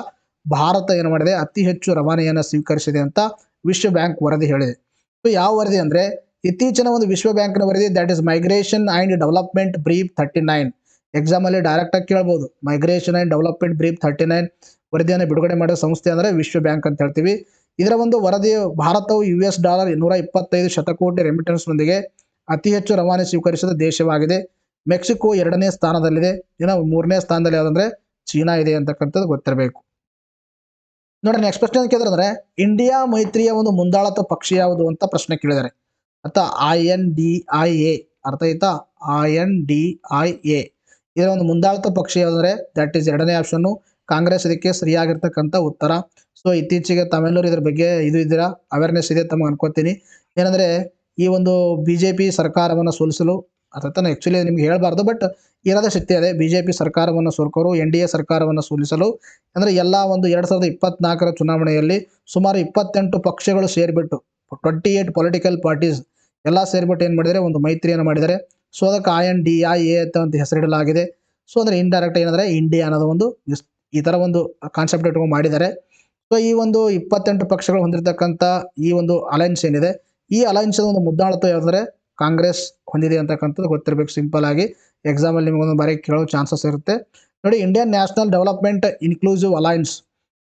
ಭಾರತ ಏನು ಮಾಡಿದೆ? ಅತಿ ಹೆಚ್ಚು ರವಾನೆಯನ್ನ ಸ್ವೀಕರಿಸಿದೆ ಅಂತ ವಿಶ್ವ ಬ್ಯಾಂಕ್ ವರದಿ ಹೇಳಿದೆ. ಸೊ ಯಾವ ವರದಿ ಅಂದ್ರೆ ಇತ್ತೀಚಿನ ಒಂದು ವಿಶ್ವ ಬ್ಯಾಂಕ್ನ ವರದಿ, that is migration and development brief 39. Exam ಅಲ್ಲಿ ಡೈರೆಕ್ಟ್ ಆಗಿ ಕೇಳಬಹುದು. ಮೈಗ್ರೇಷನ್ ಅಂಡ್ ಡೆವಲಪ್ಮೆಂಟ್ ಬ್ರೀಫ್ 39 ವರದಿಯನ್ನು ಬಿಡುಗಡೆ ಮಾಡಿದ ಸಂಸ್ಥೆ ಅಂದ್ರೆ ವಿಶ್ವ ಬ್ಯಾಂಕ್ ಅಂತ ಹೇಳ್ತೀವಿ. ಇದರ ಒಂದು ವರದಿ ಭಾರತವು $125 ಶತಕೋಟಿ ರೆಮಿಟೆನ್ಸ್ ನೊಂದಿಗೆ ಅತಿ ಹೆಚ್ಚು ರವಾನೆ ಸ್ವೀಕರಿಸಿದ ದೇಶವಾಗಿದೆ. ಮೆಕ್ಸಿಕೋ 2ನೇ ಸ್ಥಾನದಲ್ಲಿದೆ. ಇನ್ನು 3ನೇ ಸ್ಥಾನದಲ್ಲಿ ಯಾವುದಂದ್ರೆ ಚೀನಾ ಇದೆ ಅಂತಕ್ಕಂಥದ್ದು ಗೊತ್ತಿರಬೇಕು. ನೋಡಿ ನೆಕ್ಸ್ಟ್ ಪ್ರಶ್ನೆ ಕೇಳಿದ್ರೆ, ಇಂಡಿಯಾ ಮೈತ್ರಿಯ ಒಂದು ಮುಂದಾಳತ್ವ ಪಕ್ಷ ಯಾವುದು ಅಂತ ಪ್ರಶ್ನೆ ಕೇಳಿದ್ದಾರೆ. ಅಥವಾ INDIA ಅರ್ಥ ಆಯ್ತಾ? INDIA ಇದರ ಒಂದು ಮುಂದಾಳತ್ವ ಪಕ್ಷ ಯಾವುದಂದ್ರೆ ದಟ್ ಈಸ್ 2ನೇ ಆಪ್ಷನ್ ಕಾಂಗ್ರೆಸ್. ಇದಕ್ಕೆ ಸರಿಯಾಗಿರ್ತಕ್ಕಂಥ ಉತ್ತರ. ಸೊ ಇತ್ತೀಚೆಗೆ ತಾವೆಲ್ಲರೂ ಇದ್ರ ಬಗ್ಗೆ ಇದ್ದೀರಾ, ಅವೇರ್ನೆಸ್ ಇದೆ ತಮಗೆ ಅನ್ಕೋತೀನಿ. ಏನಂದ್ರೆ ಈ ಒಂದು BJP ಸರ್ಕಾರವನ್ನು ಸೋಲಿಸಲು ಅಥವಾ ಆಕ್ಚುಲಿ ನಿಮ್ಗೆ ಹೇಳಬಾರ್ದು, ಬಟ್ ಇರೋದ ಸತ್ಯ ಇದೆ. BJP ಸರ್ಕಾರವನ್ನು ಸೋಲ್ಕೋರು NDA ಸರ್ಕಾರವನ್ನು ಸೋಲಿಸಲು ಅಂದ್ರೆ ಎಲ್ಲ ಒಂದು 2024 ಚುನಾವಣೆಯಲ್ಲಿ ಸುಮಾರು 28 ಪಕ್ಷಗಳು ಸೇರಿಬಿಟ್ಟು 28 ಪೊಲಿಟಿಕಲ್ ಪಾರ್ಟೀಸ್ ಎಲ್ಲ ಸೇರಿಬಿಟ್ಟು ಏನು ಮಾಡಿದರೆ ಒಂದು ಮೈತ್ರಿಯನ್ನು ಮಾಡಿದ್ದಾರೆ. ಸೊ ಅದಕ್ಕೆ INDIA ಅಂತ ಹೆಸರಿಡಲಾಗಿದೆ. ಸೊ ಅಂದ್ರೆ ಇಂಡೈರೆಕ್ಟ್ ಏನಂದ್ರೆ ಇಂಡಿಯಾ ಅನ್ನೋದು ಒಂದು ಈ ತರ ಒಂದು ಕಾನ್ಸೆಪ್ಟ್ ಇಟ್ಕೊಂಡು ಮಾಡಿದ್ದಾರೆ. ಸೊ ಈ ಒಂದು 28 ಪಕ್ಷಗಳು ಹೊಂದಿರತಕ್ಕಂಥ ಈ ಒಂದು ಅಲೈನ್ಸ್ ಏನಿದೆ, ಈ ಅಲೈನ್ಸ್ ಒಂದು ಮುದ್ದಾಳತ್ವ ಯಾವುದಂದ್ರೆ ಕಾಂಗ್ರೆಸ್ ಹೊಂದಿದೆ ಅಂತಕ್ಕಂಥದ್ದು ಗೊತ್ತಿರಬೇಕು. ಸಿಂಪಲ್ ಆಗಿ ಎಕ್ಸಾಮ್ ಅಲ್ಲಿ ನಿಮಗೊಂದು ಬಾರಿ ಕೇಳೋ ಚಾನ್ಸಸ್ ಇರುತ್ತೆ. ನೋಡಿ, Indian national development inclusive alliance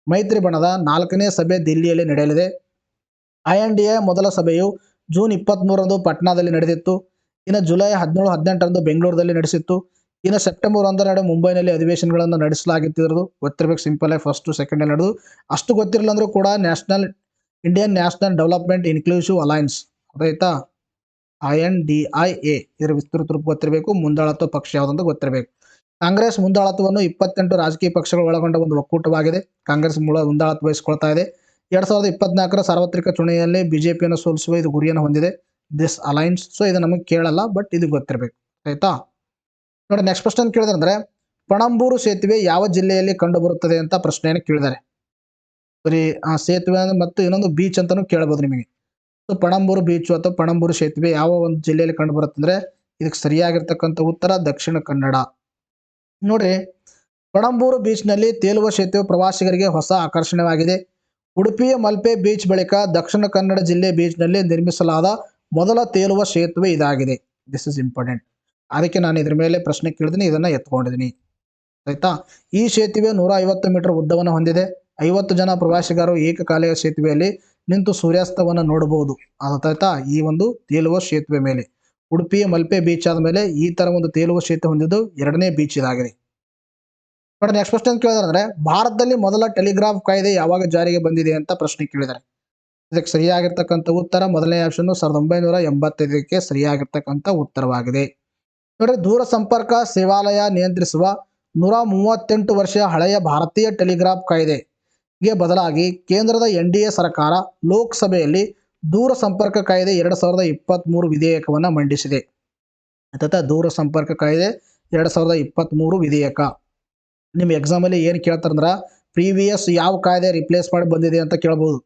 ಮೈತ್ರಿ ಬಣದ 4ನೇ ಸಭೆ ದಿಲ್ಲಿಯಲ್ಲಿ ನಡೆಯಲಿದೆ. INDA ಮೊದಲ ಸಭೆಯು ಜೂನ್ 23ರಂದು ಪಾಟ್ನಾದಲ್ಲಿ ನಡೆದಿತ್ತು. ಇನ್ನು ಜುಲೈ 17-18ರಂದು ಬೆಂಗಳೂರಲ್ಲಿ ನಡೆಸಿತ್ತು. ಇನ್ನು ಸೆಪ್ಟೆಂಬರ್ 1 ಮುಂಬೈನಲ್ಲಿ ಅಧಿವೇಶನಗಳನ್ನು ನಡೆಸಲಾಗಿತ್ತು. ಗೊತ್ತಿರಬೇಕು. ಸಿಂಪಲ್ ಆಗಿ ಫಸ್ಟ್ ಸೆಕೆಂಡ್ ನಡೆದು ಅಷ್ಟು ಗೊತ್ತಿರಲಿಲ್ಲ ಅಂದ್ರೂ ಕೂಡ Indian national development inclusive alliance ಆಯ್ತಾ, INDIA ಇದರ ವಿಸ್ತೃತ ರೂಪ ಗೊತ್ತಿರಬೇಕು. ಮುಂದಾಳತ್ವ ಪಕ್ಷ ಯಾವುದಂತ ಗೊತ್ತಿರಬೇಕು. ಕಾಂಗ್ರೆಸ್ ಮುಂದಾಳತ್ವವನ್ನು 28 ರಾಜಕೀಯ ಪಕ್ಷಗಳು ಒಳಗೊಂಡ ಒಂದು ಒಕ್ಕೂಟವಾಗಿದೆ. ಕಾಂಗ್ರೆಸ್ ಮುಂದಾಳತ್ವ ವಹಿಸಿಕೊಳ್ತಾ ಇದೆ. 2024 ಸಾರ್ವತ್ರಿಕ ಚುನಾವಣೆಯಲ್ಲಿ BJPಯನ್ನು ಸೋಲಿಸುವ ಇದು ಗುರಿಯನ್ನು ಹೊಂದಿದೆ ದಿಸ್ ಅಲೈನ್ಸ್. ಸೊ ಇದು ನಮಗೆ ಕೇಳಲ್ಲ, ಬಟ್ ಇದು ಗೊತ್ತಿರಬೇಕು ಆಯ್ತಾ. ನೋಡಿ ನೆಕ್ಸ್ಟ್ ಕ್ವಶನ್ ಕೇಳಿದ್ರೆ, ಪಣಂಬೂರು ಸೇತುವೆ ಯಾವ ಜಿಲ್ಲೆಯಲ್ಲಿ ಕಂಡು ಬರುತ್ತದೆ ಅಂತ ಪ್ರಶ್ನೆಯನ್ನು ಕೇಳಿದ್ದಾರೆ. ಸರಿ, ಆ ಸೇತುವೆ ಮತ್ತು ಇನ್ನೊಂದು ಬೀಚ್ ಅಂತಾನು ಕೇಳಬಹುದು ನಿಮಗೆ. ಸೊ ಪಣಂಬೂರು ಬೀಚ್ ಅಥವಾ ಪಣಂಬೂರು ಸೇತುವೆ ಯಾವ ಒಂದು ಜಿಲ್ಲೆಯಲ್ಲಿ ಕಂಡು ಬರುತ್ತೆ ಅಂದ್ರೆ ಇದಕ್ಕೆ ಸರಿಯಾಗಿರ್ತಕ್ಕಂಥ ಉತ್ತರ ದಕ್ಷಿಣ ಕನ್ನಡ. ನೋಡ್ರಿ, ಪಣಂಬೂರು ಬೀಚ್ ನಲ್ಲಿ ತೇಲುವ ಸೇತುವೆ ಪ್ರವಾಸಿಗರಿಗೆ ಹೊಸ ಆಕರ್ಷಣೆಯಾಗಿದೆ. ಉಡುಪಿಯ ಮಲ್ಪೆ ಬೀಚ್ ಬಳಿಕ ದಕ್ಷಿಣ ಕನ್ನಡ ಜಿಲ್ಲೆ ಬೀಚ್ ನಲ್ಲಿ ನಿರ್ಮಿಸಲಾದ ಮೊದಲ ತೇಲುವ ಸೇತುವೆ ಇದಾಗಿದೆ. This is important. ಅದಕ್ಕೆ ನಾನು ಇದ್ರ ಮೇಲೆ ಪ್ರಶ್ನೆ ಕೇಳಿದೀನಿ, ಇದನ್ನ ಎತ್ಕೊಂಡಿದ್ದೀನಿ ಆಯ್ತಾ. ಈ ಸೇತುವೆ 150 ಮೀಟರ್ ಉದ್ದವನ್ನು ಹೊಂದಿದೆ. 50 ಜನ ಪ್ರವಾಸಿಗರು ಏಕಕಾಲಿಕ ಸೇತುವೆಯಲ್ಲಿ ನಿಂತು ಸೂರ್ಯಾಸ್ತವನ್ನು ನೋಡಬಹುದು ಆಯ್ತಾ. ಈ ಒಂದು ತೇಲುವ ಸೇತುವೆ ಮೇಲೆ ಉಡುಪಿಯ ಮಲ್ಪೆ ಬೀಚ್ ಆದ್ಮೇಲೆ ಈ ತರ ಒಂದು ತೇಲುವ ಸೇತುವೆ ಹೊಂದಿದ್ದು 2ನೇ ಬೀಚ್ ಇದಾಗಿದೆ. ನೋಡಿ ನೆಕ್ಸ್ಟ್ ಕ್ವಶನ್ ಕೇಳಿದ್ರೆ, ಭಾರತದಲ್ಲಿ ಮೊದಲ ಟೆಲಿಗ್ರಾಫ್ ಕಾಯ್ದೆ ಯಾವಾಗ ಜಾರಿಗೆ ಬಂದಿದೆ ಅಂತ ಪ್ರಶ್ನೆ ಕೇಳಿದ್ದಾರೆ. ಇದಕ್ಕೆ ಸರಿಯಾಗಿರ್ತಕ್ಕಂಥ ಉತ್ತರ ಮೊದಲನೇ ಆಪ್ಷನ್ 1985ಕ್ಕೆ ಸರಿಯಾಗಿರ್ತಕ್ಕಂಥ ಉತ್ತರವಾಗಿದೆ. ನೋಡಿ, ದೂರ ಸಂಪರ್ಕ ಸೇವಾಲಯ ನಿಯಂತ್ರಿಸುವ 138 ವರ್ಷ ಹಳೆಯ ಭಾರತೀಯ ಟೆಲಿಗ್ರಾಫ್ ಕಾಯ್ದೆಗೆ ಬದಲಾಗಿ ಕೇಂದ್ರದ NDA ಸರ್ಕಾರ ಲೋಕಸಭೆಯಲ್ಲಿ ದೂರ ಸಂಪರ್ಕ ಕಾಯ್ದೆ 2023 ವಿಧೇಯಕವನ್ನು ಮಂಡಿಸಿದೆ. ಅಥವಾ ದೂರ ಸಂಪರ್ಕ ಕಾಯ್ದೆ 2023 ವಿಧೇಯಕ. ನಿಮ್ಮ ಎಕ್ಸಾಮ್ ಅಲ್ಲಿ ಏನು ಕೇಳ್ತಾರಂದ್ರ ಪ್ರೀವಿಯಸ್ ಯಾವ ಕಾಯ್ದೆ ರಿಪ್ಲೇಸ್ ಮಾಡಿ ಬಂದಿದೆ ಅಂತ ಕೇಳಬಹುದು.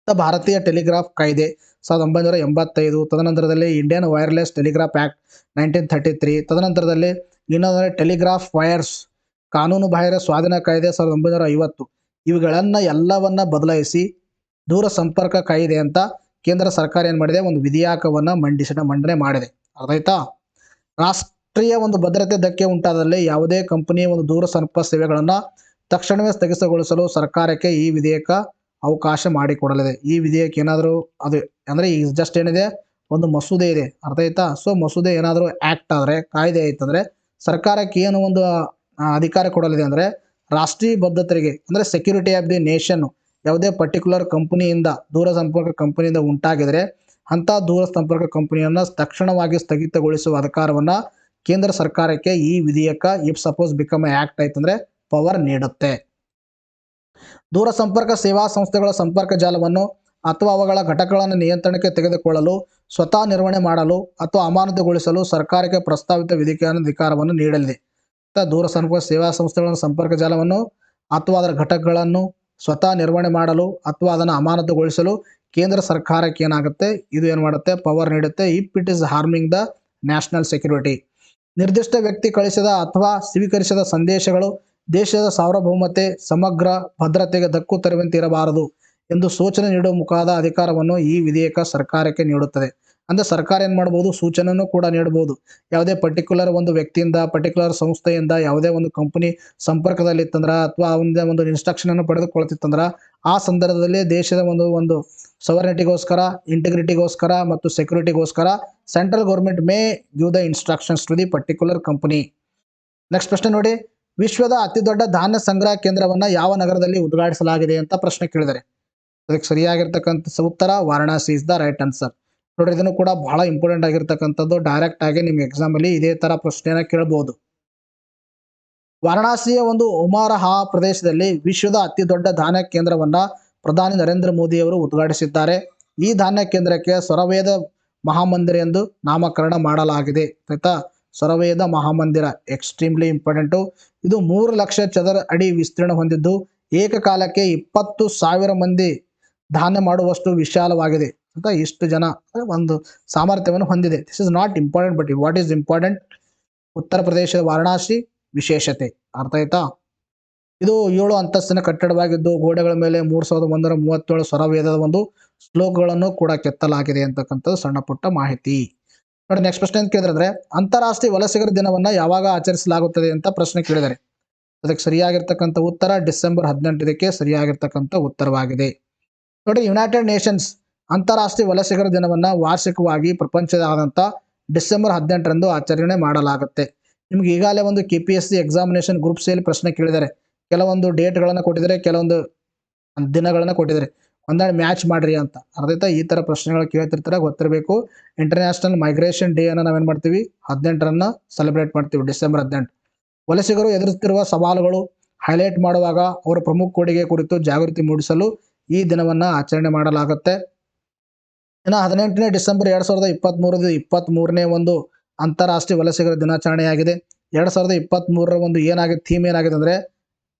ಭಾರತೀಯ ಟೆಲಿಗ್ರಾಫ್ ಕಾಯ್ದೆ 1985, ತದನಂತರದಲ್ಲಿ ಇಂಡಿಯನ್ ವೈರ್ಲೆಸ್ ಟೆಲಿಗ್ರಾಫ್ ಆಕ್ಟ್ 1933, ತದನಂತರದಲ್ಲಿ ಇನ್ನೊಂದು ಟೆಲಿಗ್ರಾಫ್ ವೈರ್ಸ್ ಕಾನೂನು ಬಾಹಿರ ಸ್ವಾಧೀನ ಕಾಯ್ದೆ 1950. ಇವುಗಳನ್ನ ಎಲ್ಲವನ್ನ ಬದಲಾಯಿಸಿ ದೂರ ಸಂಪರ್ಕ ಕಾಯ್ದೆ ಅಂತ ಕೇಂದ್ರ ಸರ್ಕಾರ ಏನು ಮಾಡಿದೆ, ಒಂದು ವಿಧೇಯಕವನ್ನು ಮಂಡನೆ ಮಾಡಿದೆ. ಅರ್ಥ ಆಯ್ತಾ? ರಾಷ್ಟ್ರೀಯ ಒಂದು ಭದ್ರತೆ ಧಕ್ಕೆ ಉಂಟಾದಲ್ಲಿ ಯಾವುದೇ ಕಂಪನಿ ಒಂದು ದೂರ ಸಂಪರ್ಕ ಸೇವೆಗಳನ್ನು ತಕ್ಷಣವೇ ಸ್ಥಗಿತಗೊಳಿಸಲು ಸರ್ಕಾರಕ್ಕೆ ಈ ವಿಧೇಯಕ ಅವಕಾಶ ಮಾಡಿಕೊಡಲಿದೆ. ಈ ವಿಧೇಯಕ ಏನಾದರೂ ಅದು ಅಂದರೆ ಈಗ ಜಸ್ಟ್ ಏನಿದೆ, ಒಂದು ಮಸೂದೆ ಇದೆ. ಅರ್ಥ ಆಯ್ತಾ? ಸೊ ಮಸೂದೆ ಏನಾದರೂ ಆ್ಯಕ್ಟ್ ಆದರೆ, ಕಾಯ್ದೆ ಆಯ್ತಂದರೆ ಸರ್ಕಾರಕ್ಕೆ ಏನು ಒಂದು ಅಧಿಕಾರ ಕೊಡಲಿದೆ ಅಂದರೆ, ರಾಷ್ಟ್ರೀಯ ಭದ್ರತೆಗೆ ಅಂದರೆ ಸೆಕ್ಯೂರಿಟಿ ಆಫ್ ದಿ ನೇಷನ್ ಯಾವುದೇ ಪರ್ಟಿಕ್ಯುಲರ್ ಕಂಪನಿಯಿಂದ, ದೂರ ಸಂಪರ್ಕ ಕಂಪನಿಯಿಂದ ಉಂಟಾಗಿದರೆ ಅಂಥ ದೂರ ಸಂಪರ್ಕ ಕಂಪನಿಯನ್ನು ತಕ್ಷಣವಾಗಿ ಸ್ಥಗಿತಗೊಳಿಸುವ ಅಧಿಕಾರವನ್ನು ಕೇಂದ್ರ ಸರ್ಕಾರಕ್ಕೆ ಈ ವಿಧೇಯಕ ಇಫ್ ಸಪೋಸ್ ಬಿಕಮ್ ಆ್ಯಕ್ಟ್ ಆಯ್ತಂದರೆ ಪವರ್ ನೀಡುತ್ತೆ. ದೂರ ಸಂಪರ್ಕ ಸೇವಾ ಸಂಸ್ಥೆಗಳ ಸಂಪರ್ಕ ಜಾಲವನ್ನು ಅಥವಾ ಅವುಗಳ ಘಟಕಗಳನ್ನು ನಿಯಂತ್ರಣಕ್ಕೆ ತೆಗೆದುಕೊಳ್ಳಲು, ಸ್ವತಃ ನಿರ್ವಹಣೆ ಮಾಡಲು ಅಥವಾ ಅಮಾನತುಗೊಳಿಸಲು ಸರ್ಕಾರಕ್ಕೆ ಪ್ರಸ್ತಾವಿತ ಅಧಿಕಾರವನ್ನು ನೀಡಲಿದೆ. ದೂರ ಸಂಪರ್ಕ ಸೇವಾ ಸಂಸ್ಥೆಗಳ ಸಂಪರ್ಕ ಜಾಲವನ್ನು ಅಥವಾ ಅದರ ಘಟಕಗಳನ್ನು ಸ್ವತಃ ನಿರ್ವಹಣೆ ಮಾಡಲು ಅಥವಾ ಅದನ್ನು ಅಮಾನತುಗೊಳಿಸಲು ಕೇಂದ್ರ ಸರ್ಕಾರಕ್ಕೆ ಏನಾಗುತ್ತೆ, ಇದು ಏನು ಮಾಡುತ್ತೆ, ಪವರ್ ನೀಡುತ್ತೆ. If it is harming the national security. ನಿರ್ದಿಷ್ಟ ವ್ಯಕ್ತಿ ಕಳಿಸಿದ ಅಥವಾ ಸ್ವೀಕರಿಸಿದ ಸಂದೇಶಗಳು ದೇಶದ ಸಾರ್ವಭೌಮತೆ, ಸಮಗ್ರ ಭದ್ರತೆಗೆ ಧಕ್ಕು ತರುವಂತೆ ಇರಬಾರದು ಎಂದು ಸೂಚನೆ ನೀಡುವ ಮುಖಾದ ಅಧಿಕಾರವನ್ನು ಈ ವಿಧೇಯಕ ಸರ್ಕಾರಕ್ಕೆ ನೀಡುತ್ತದೆ. ಅಂದರೆ ಸರ್ಕಾರ ಏನು ಮಾಡ್ಬೋದು, ಸೂಚನೆಯನ್ನು ಕೂಡ ನೀಡಬಹುದು. ಯಾವುದೇ ಪರ್ಟಿಕ್ಯುಲರ್ ಒಂದು ವ್ಯಕ್ತಿಯಿಂದ, ಪರ್ಟಿಕ್ಯುಲರ್ ಸಂಸ್ಥೆಯಿಂದ ಯಾವುದೇ ಒಂದು ಕಂಪನಿ ಸಂಪರ್ಕದಲ್ಲಿತ್ತಂದ್ರೆ ಅಥವಾ ಒಂದು ಇನ್ಸ್ಟ್ರಕ್ಷನನ್ನು ಪಡೆದುಕೊಳ್ತಿತ್ತಂದ್ರೆ ಆ ಸಂದರ್ಭದಲ್ಲಿ ದೇಶದ ಒಂದು ಸವರ್ನಿಟಿಗೋಸ್ಕರ, ಇಂಟಿಗ್ರಿಟಿಗೋಸ್ಕರ ಮತ್ತು ಸೆಕ್ಯೂರಿಟಿಗೋಸ್ಕರ central government may give the instructions to the particular company. Next ಪ್ರಶ್ನೆ ನೋಡಿ, ವಿಶ್ವದ ಅತಿದೊಡ್ಡ ಧಾನ್ಯ ಸಂಗ್ರಹ ಕೇಂದ್ರವನ್ನು ಯಾವ ನಗರದಲ್ಲಿ ಉದ್ಘಾಟಿಸಲಾಗಿದೆ ಅಂತ ಪ್ರಶ್ನೆ ಕೇಳಿದರೆ ಅದಕ್ಕೆ ಸರಿಯಾಗಿರ್ತಕ್ಕಂಥ ಉತ್ತರ Varanasi is the right answer. ನೋಡ್ರಿ, ಇದನ್ನು ಕೂಡ ಬಹಳ ಇಂಪಾರ್ಟೆಂಟ್ ಆಗಿರ್ತಕ್ಕಂಥದ್ದು. ಡೈರೆಕ್ಟ್ ಆಗಿ ನಿಮ್ಗೆ ಎಕ್ಸಾಮಲ್ಲಿ ಇದೇ ತರ ಪ್ರಶ್ನೆನ ಕೇಳಬಹುದು. ವಾರಣಾಸಿಯ ಒಂದು ಉಮರಹಾ ಪ್ರದೇಶದಲ್ಲಿ ವಿಶ್ವದ ಅತಿ ದೊಡ್ಡ ಧಾನ್ಯ ಕೇಂದ್ರವನ್ನ ಪ್ರಧಾನಿ ನರೇಂದ್ರ ಮೋದಿ ಅವರು ಉದ್ಘಾಟಿಸಿದ್ದಾರೆ. ಈ ಧಾನ್ಯ ಕೇಂದ್ರಕ್ಕೆ ಸ್ವರವೇದ ಮಹಾಮಂದಿರ ಎಂದು ನಾಮಕರಣ ಮಾಡಲಾಗಿದೆ. ಆಯ್ತಾ? ಸ್ವರವೇದ ಮಹಾಮಂದಿರ ಎಕ್ಸ್ಟ್ರೀಮ್ಲಿ ಇಂಪಾರ್ಟೆಂಟು. ಇದು 3 ಲಕ್ಷ ಚದರ ಅಡಿ ವಿಸ್ತೀರ್ಣ ಹೊಂದಿದ್ದು ಏಕಕಾಲಕ್ಕೆ 20,000 ಮಂದಿ ಧಾನ್ಯ ಮಾಡುವಷ್ಟು ವಿಶಾಲವಾಗಿದೆ ಅಂತ ಇಷ್ಟು ಜನ ಒಂದು ಸಾಮರ್ಥ್ಯವನ್ನು ಹೊಂದಿದೆ. This is not important, but what is important, ಉತ್ತರ ಪ್ರದೇಶದ ವಾರಣಾಸಿ ವಿಶೇಷತೆ. ಅರ್ಥ ಆಯ್ತಾ? ಇದು 7 ಅಂತಸ್ತಿನ ಕಟ್ಟಡವಾಗಿದ್ದು ಗೋಡೆಗಳ ಮೇಲೆ 3137 ಸ್ವರವೇದದ ಒಂದು ಶ್ಲೋಕಗಳನ್ನು ಕೂಡ ಕೆತ್ತಲಾಗಿದೆ ಅಂತಕ್ಕಂಥದ್ದು ಸಣ್ಣ ಪುಟ್ಟ ಮಾಹಿತಿ. ನೋಡಿ, ನೆಕ್ಸ್ಟ್ ಪ್ರಶ್ನೆ ಅಂತ ಕೇಳಿದ್ರೆ, ಅಂತಾರಾಷ್ಟ್ರೀಯ ವಲಸಿಗರ ದಿನವನ್ನ ಯಾವಾಗ ಆಚರಿಸಲಾಗುತ್ತದೆ ಅಂತ ಪ್ರಶ್ನೆ ಕೇಳಿದರೆ ಅದಕ್ಕೆ ಸರಿಯಾಗಿರ್ತಕ್ಕಂಥ ಉತ್ತರ ಡಿಸೆಂಬರ್ 18 ಇದಕ್ಕೆ ಸರಿಯಾಗಿರ್ತಕ್ಕಂಥ ಉತ್ತರವಾಗಿದೆ. ನೋಡಿ, ಯುನೈಟೆಡ್ ನೇಷನ್ಸ್ ಅಂತಾರಾಷ್ಟ್ರೀಯ ವಲಸಿಗರ ದಿನವನ್ನ ವಾರ್ಷಿಕವಾಗಿ ಪ್ರಪಂಚದಾದ್ಯಂತ ಡಿಸೆಂಬರ್ 18ರಂದು ಆಚರಣೆ ಮಾಡಲಾಗುತ್ತೆ. ನಿಮ್ಗೆ ಈಗಾಗಲೇ ಒಂದು KPSC ಎಕ್ಸಾಮಿನೇಷನ್ ಗ್ರೂಪ್ ಸಿಯಲ್ಲಿ ಪ್ರಶ್ನೆ ಕೇಳಿದ್ದಾರೆ. ಕೆಲವೊಂದು ಡೇಟ್ಗಳನ್ನು ಕೊಟ್ಟಿದ್ದಾರೆ, ಕೆಲವೊಂದು ದಿನಗಳನ್ನು ಕೊಟ್ಟಿದ್ದಾರೆ. ಒಂದೆರಡು ಮ್ಯಾಚ್ ಮಾಡ್ರಿ ಅಂತ. ಅರ್ಥ ಈ ಥರ ಪ್ರಶ್ನೆಗಳು ಕೇಳ್ತಿರ್ತಾರೆ, ಗೊತ್ತಿರಬೇಕು. ಇಂಟರ್ನ್ಯಾಷನಲ್ ಮೈಗ್ರೇಷನ್ ಡೇ ಅನ್ನು ನಾವೇನು ಮಾಡ್ತೀವಿ, 18ರನ್ನ ಸೆಲೆಬ್ರೇಟ್ ಮಾಡ್ತೀವಿ, ಡಿಸೆಂಬರ್ 18. ವಲಸಿಗರು ಎದುರಿಸುತ್ತಿರುವ ಸವಾಲುಗಳು ಹೈಲೈಟ್ ಮಾಡುವಾಗ ಅವರ ಪ್ರಮುಖ ಕೊಡುಗೆ ಕುರಿತು ಜಾಗೃತಿ ಮೂಡಿಸಲು ಈ ದಿನವನ್ನು ಆಚರಣೆ ಮಾಡಲಾಗುತ್ತೆ. ಇನ್ನು 18ನೇ ಡಿಸೆಂಬರ್ 2023 23ನೇ ಒಂದು ಅಂತಾರಾಷ್ಟ್ರೀಯ ವಲಸಿಗರ ದಿನಾಚರಣೆಯಾಗಿದೆ. 2023ರ ಒಂದು ಏನಾಗಿದೆ, ಥೀಮ್ ಏನಾಗಿದೆ ಅಂದರೆ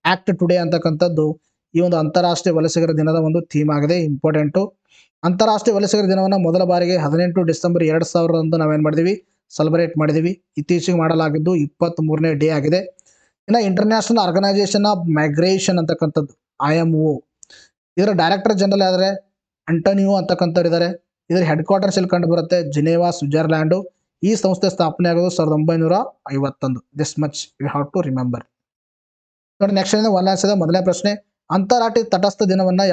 ಆಕ್ಟ್ ಟುಡೇ ಅಂತಕ್ಕಂಥದ್ದು ಈ ಒಂದು ಅಂತಾರಾಷ್ಟ್ರೀಯ ವಲಸಿಗರ ದಿನದ ಒಂದು ಥೀಮ್ ಆಗಿದೆ. ಇಂಪಾರ್ಟೆಂಟು. ಅಂತಾರಾಷ್ಟ್ರೀಯ ವಲಸಿಗರ ದಿನವನ್ನು ಮೊದಲ ಬಾರಿಗೆ 18 ಡಿಸೆಂಬರ್ 2000ರಂದು ನಾವೇನು ಮಾಡಿದೀವಿ, ಸೆಲೆಬ್ರೇಟ್ ಮಾಡಿದೀವಿ. ಇತ್ತೀಚೆಗೆ ಮಾಡಲಾಗಿದ್ದು 23ನೇ ಡೇ ಆಗಿದೆ. ಇನ್ನು ಇಂಟರ್ನ್ಯಾಷನಲ್ ಆರ್ಗನೈಸೇಷನ್ ಆಫ್ ಮೈಗ್ರೇಷನ್ ಅಂತಕ್ಕಂಥದ್ದು IMO, ಇದರ ಡೈರೆಕ್ಟರ್ ಜನರಲ್ ಆದರೆ ಅಂಟೋನಿಯೋ ಅಂತಕ್ಕಂಥವ್ರು ಇದ್ದಾರೆ. ಇದರ ಹೆಡ್ ಕ್ವಾರ್ಟರ್ಸ್ ಇಲ್ಲಿ ಕಂಡು ಬರುತ್ತೆ, ಜಿನೇವಾ, ಸ್ವಿಟ್ಜರ್ಲ್ಯಾಂಡು. ಈ ಸಂಸ್ಥೆ ಸ್ಥಾಪನೆ ಆಗೋದು 1951. This much you have to remember. ನೋಡಿ, ನೆಕ್ಸ್ಟ್ ಒನ್ಲಾನ್ಸದ ಮೊದಲನೇ ಪ್ರಶ್ನೆ, ಅಂತಾರಾಷ್ಟ್ರೀಯ ತಟಸ್ಥ ದಿನವನ್ನು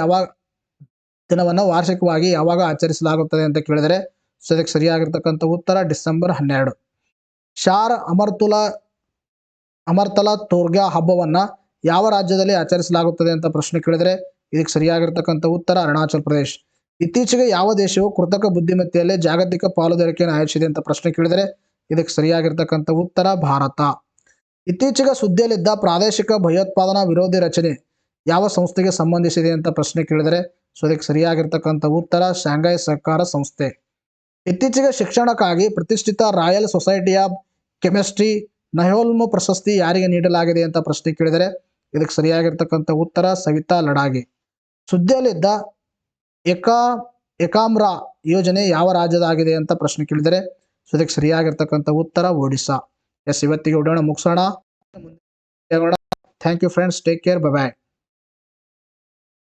ವಾರ್ಷಿಕವಾಗಿ ಯಾವಾಗ ಆಚರಿಸಲಾಗುತ್ತದೆ ಅಂತ ಕೇಳಿದರೆ ಅದಕ್ಕೆ ಸರಿಯಾಗಿರ್ತಕ್ಕಂಥ ಉತ್ತರ ಡಿಸೆಂಬರ್ 12. ಶಾರ್ ಅಮರ್ತಲ ತೋರ್ಗ್ಯಾ ಹಬ್ಬವನ್ನ ಯಾವ ರಾಜ್ಯದಲ್ಲಿ ಆಚರಿಸಲಾಗುತ್ತದೆ ಅಂತ ಪ್ರಶ್ನೆ ಕೇಳಿದರೆ ಇದಕ್ಕೆ ಸರಿಯಾಗಿರ್ತಕ್ಕಂಥ ಉತ್ತರ ಅರುಣಾಚಲ್ ಪ್ರದೇಶ್. ಇತ್ತೀಚೆಗೆ ಯಾವ ದೇಶವು ಕೃತಕ ಬುದ್ಧಿಮತ್ತೆಯಲ್ಲಿ ಜಾಗತಿಕ ಪಾಲುದಾರಿಕೆಯನ್ನು ಆಯೋಜಿಸಿದೆ ಅಂತ ಪ್ರಶ್ನೆ ಕೇಳಿದರೆ ಇದಕ್ಕೆ ಸರಿಯಾಗಿರ್ತಕ್ಕಂಥ ಉತ್ತರ ಭಾರತ. ಇತ್ತೀಚೆಗೆ ಸುದ್ದಿಯಲ್ಲಿದ್ದ ಪ್ರಾದೇಶಿಕ ಭಯೋತ್ಪಾದನಾ ವಿರೋಧಿ ರಚನೆ ಯಾವ ಸಂಸ್ಥೆಗೆ ಸಂಬಂಧಿಸಿದೆ ಅಂತ ಪ್ರಶ್ನೆ ಕೇಳಿದರೆ ಅದಕ್ಕೆ ಸರಿಯಾಗಿರ್ತಕ್ಕಂಥ ಉತ್ತರ ಶಾಂಘೈ ಸಹಕಾರ ಸಂಸ್ಥೆ. ಇತ್ತೀಚೆಗೆ ಶಿಕ್ಷಣಕ್ಕಾಗಿ ಪ್ರತಿಷ್ಠಿತ ರಾಯಲ್ ಸೊಸೈಟಿ ಆಫ್ ಕೆಮಿಸ್ಟ್ರಿ ನಹೋಲ್ಮ್ ಪ್ರಶಸ್ತಿ ಯಾರಿಗೆ ನೀಡಲಾಗಿದೆ ಅಂತ ಪ್ರಶ್ನೆ ಕೇಳಿದರೆ ಇದಕ್ಕೆ ಸರಿಯಾಗಿರ್ತಕ್ಕಂಥ ಉತ್ತರ ಸವಿತಾ ಲಡಾಗೆ. ಸುದ್ದಿಯಲ್ಲಿದ್ದ ಏಕಾಮ್ರಾ ಯೋಜನೆ ಯಾವ ರಾಜ್ಯದಾಗಿದೆ ಅಂತ ಪ್ರಶ್ನೆ ಕೇಳಿದರೆ ಇದಕ್ಕೆ ಸರಿಯಾಗಿರ್ತಕ್ಕಂಥ ಉತ್ತರ ಒಡಿಶಾ. ಎಸ್, ಇವತ್ತಿಗೆ ವಿಡಿಯೋನ ಮುಗಿಸೋಣ. Thank you friends, take care, bye bye.